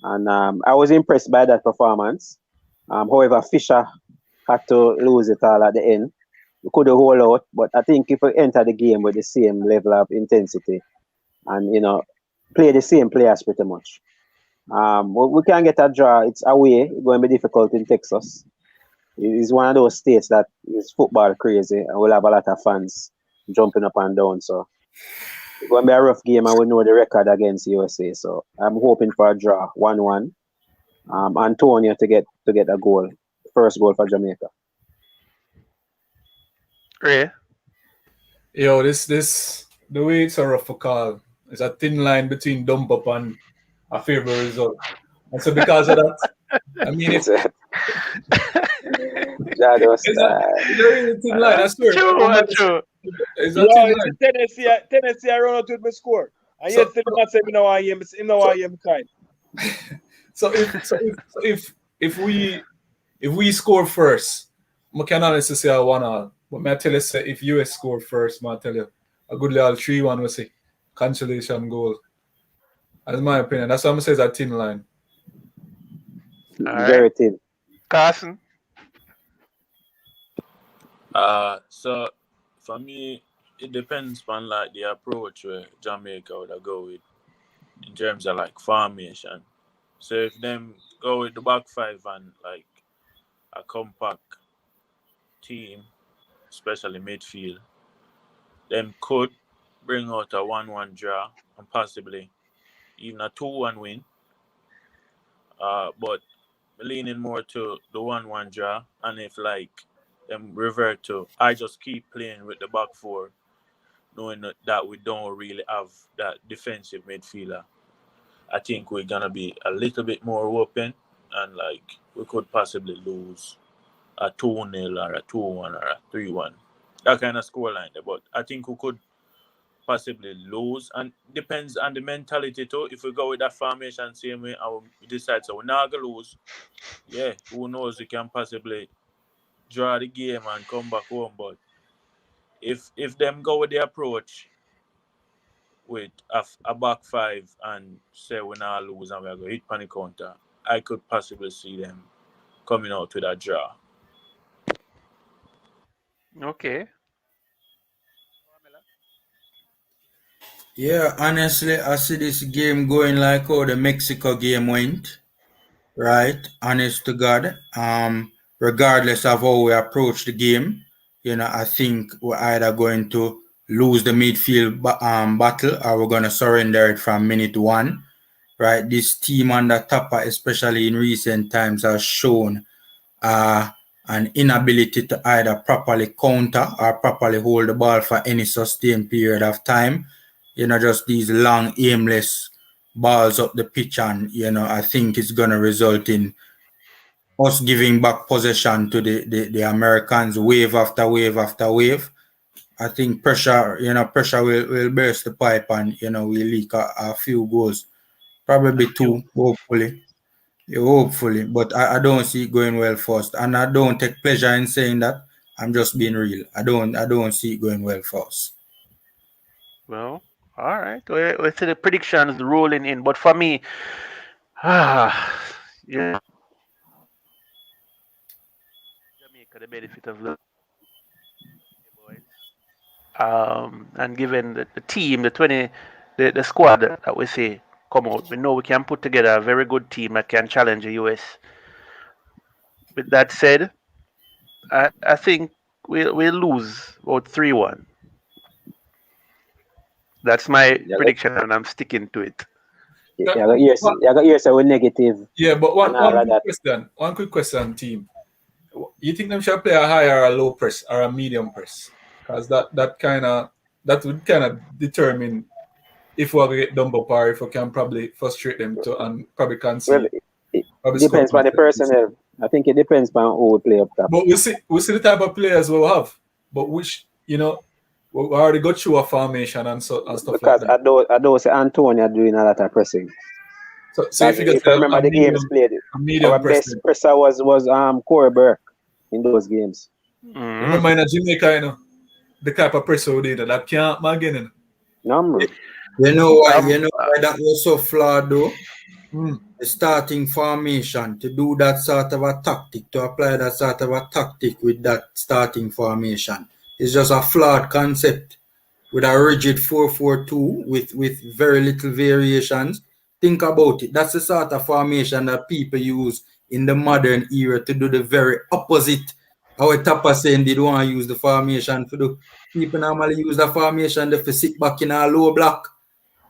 And I was impressed by that performance. However, Fisher had to lose it all at the end. We could have hold out, but I think if we enter the game with the same level of intensity and play the same players pretty much, we can get a draw. It's away. It's going to be difficult in Texas. It's one of those states that is football crazy and we'll have a lot of fans jumping up and down. So it's going to be a rough game and we know the record against USA. So I'm hoping for a draw, 1-1. Antonio to get a goal, first goal for Jamaica. Ray? Yo, this the way it's a rough for call. It's a thin line between dump up and a favorable result. And so because of that, I mean it's a really thin line, I swear. True. It's a thin line. Tennessee I run out with my score. And yesterday I said I am kind. So if we score first, I can honestly say a 1-1. But I tell you, say if US score first, I tell you a good little 3-1 we say consolation goal. That's my opinion. That's what I'm saying. It's a thin line. Very thin. Carson? So for me, it depends on like the approach where Jamaica would go with in terms of like formation. So if them go with the back five and like a compact team, especially midfield, them could bring out a 1-1 draw and possibly even a 2-1 win. But leaning more to the 1-1 draw, and if like them revert to I just keep playing with the back four, knowing that we don't really have that defensive midfielder, I think we're gonna be a little bit more open and like we could possibly lose a 2-0 or a 2-1 or a 3-1. That kind of scoreline there. But I think we could possibly lose, and depends on the mentality too. If we go with that formation same way and we decide so we're not gonna lose, yeah, who knows, we can possibly draw the game and come back home. But if them go with the approach with a back five and say we're not lose and we're going to hit panic counter, I could possibly see them coming out with a draw. Okay. Yeah, honestly, I see this game going like how the Mexico game went, right? Honest to God. Regardless of how we approach the game, I think we're either going to lose the midfield battle or we're going to surrender it from minute one, right? This team under Tapa, especially in recent times, has shown an inability to either properly counter or properly hold the ball for any sustained period of time. Just these long, aimless balls up the pitch, and I think it's going to result in us giving back possession to the Americans wave after wave after wave. I think pressure will burst the pipe and we leak a few goals, probably two, hopefully. Yeah, hopefully, but I don't see it going well first, and I don't take pleasure in saying that. I'm just being real. I don't see it going well first. Well, all right. We see the predictions rolling in, but for me, yeah, Jamaica the benefit of the boys, and given the team, the squad that we see come out, we know we can put together a very good team that can challenge the US. With that said, I think we'll lose about 3-1. That's my prediction, and I'm sticking to it. You got years with negative. Yeah, but one quick question, team. You think them should play a high or a low press or a medium press? Because that would kind of determine if we're going to get dumb up or if we can probably frustrate them and probably concede. Well, it depends on the personnel. I think it depends on who we play up top. But we see the type of players we'll have. But which, we already got through a formation and stuff because like that. I don't say Antonio doing a lot of pressing. So if you remember the games played, our best presser was Corey Burke in those games. Mm-hmm. Remember in Jamaica, the type of presser we did that can't again. No. You know why that was so flawed though? the starting formation, to do that sort of a tactic, to apply that sort of a tactic with that starting formation. It's just a flawed concept with a rigid 4-4-2 with very little variations. Think about it. That's the sort of formation that people use in the modern era to do the very opposite. Our Tapa saying they don't want to use the formation for the people normally use the formation to sit back in a low block,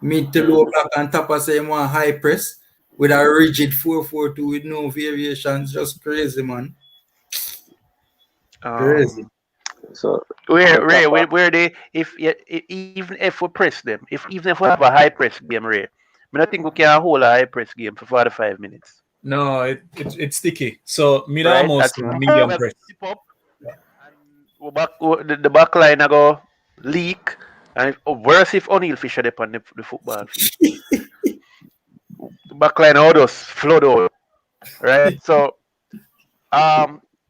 mid to low block, and Tapa saying want high press with a rigid 4-4-2 with no variations. Just crazy, man. Crazy. So where they even if we press them, even if we have a high press game, Ray, I don't think we can hold a high press game for 45 minutes. No, it's sticky. So me Right? almost That's medium press. Up, and the back line go leak, and worse if O'Neal Fisher up on the football field. The back line all those flood out. Right? So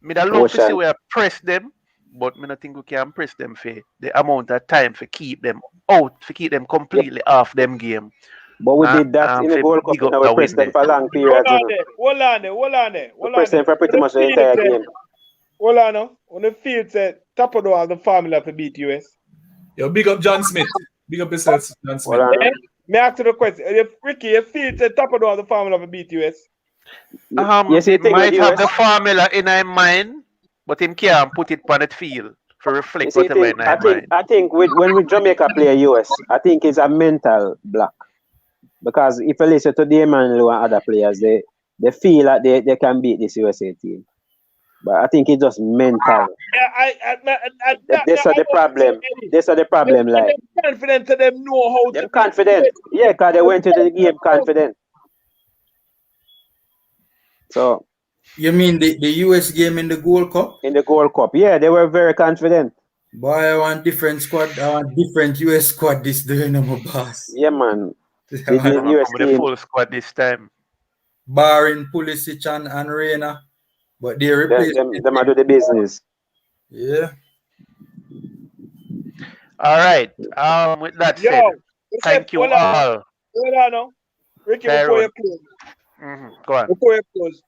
me da love to see where press them, but me not think we can press them for the amount of time for keep them out, for keep them completely off them game. But we did that in the Gold Cup, and we pressed them for long periods. Hold on there. We pressed them for pretty much the entire game. Hold on now. On the field said Tapa don't have the formula for beat US. Yo, big up John Smith. Big up yourself, John Smith. Me ask you the question. If Ricky, your field said Tapa don't have the formula for beat US. Yes, he might have the formula in his mind, but him can't put it on the field for reflect whatever in his mind. I think when we Jamaica play US, I think it's a mental block. Because if you listen to Damon and other players, they feel like they can beat this USA team. But I think it's just mental. That's the problem. That's the problem. Like, they're confident to them know how they're confident. Yeah, because they went into the game confident. So you mean the US game in the Gold Cup? In the Gold Cup, yeah, they were very confident. Boy, I want different squad. I want different US squad this day, no more boss. Yeah, man. The US team. The full squad this time. Barring Pulisic and Reina. But they replace them to do the business. Yeah. All right. With that said, thank you all. Hold on now. Ricky, before you close. Go on. Before you close,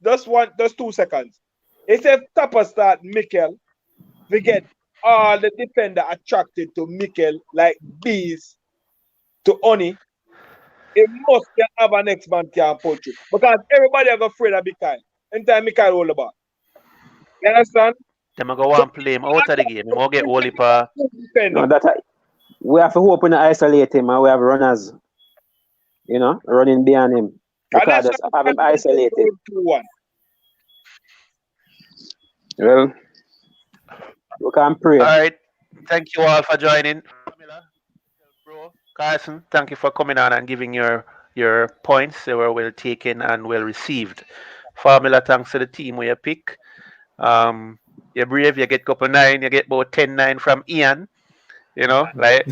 just 2 seconds. If Tapa start Mikel, we get all the defender attracted to Mikel like bees to Oni. It must have a next man can punch you. Because everybody are afraid of Mikel. Anytime Mikel hold the ball. You understand? They might go and play him out of the game. He might get Wally pa. No, we have to hope and isolate him, and we have runners, running behind him. Because just have him isolated. Well, we can pray. All right. Thank you all for joining. Bro, Carson, thank you for coming on and giving your points. They were well taken and well received. Formula, thanks to the team where you pick. You're brave, you get couple 9, you get about 10-9 from Ian. Like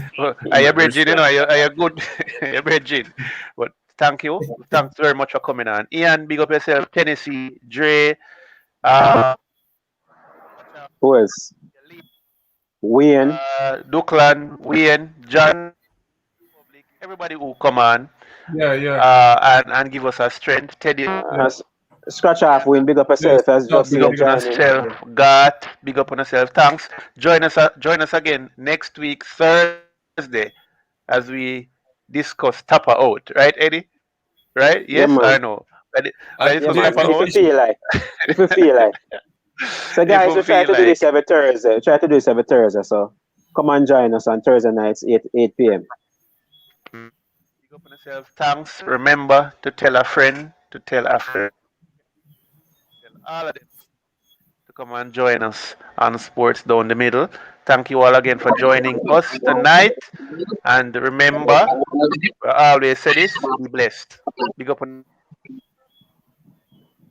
are you bridging, are you good? You're bridging. But thank you. Thanks very much for coming on. Ian, big up yourself, Tennessee, Dre, who else? Wayne. Duckland, Wayne, John, everybody who come on. Yeah. And give us a strength. Teddy. Scratch off, Wayne. Big up yourself. Big up on yourself. God, big up on yourself. Thanks. Join us again next week, Thursday, as we discuss Tapa out. Right, Eddie? Right? Yes or no? If you feel like. So guys, we try to do this every Thursday. So come and join us on Thursday nights, 8 p.m. Big up on yourself. Thanks. Remember to tell a friend to tell a friend. All of them to come and join us on Sports Down the Middle. Thank you all again for joining us tonight. And remember, I always say this, be blessed. Big up on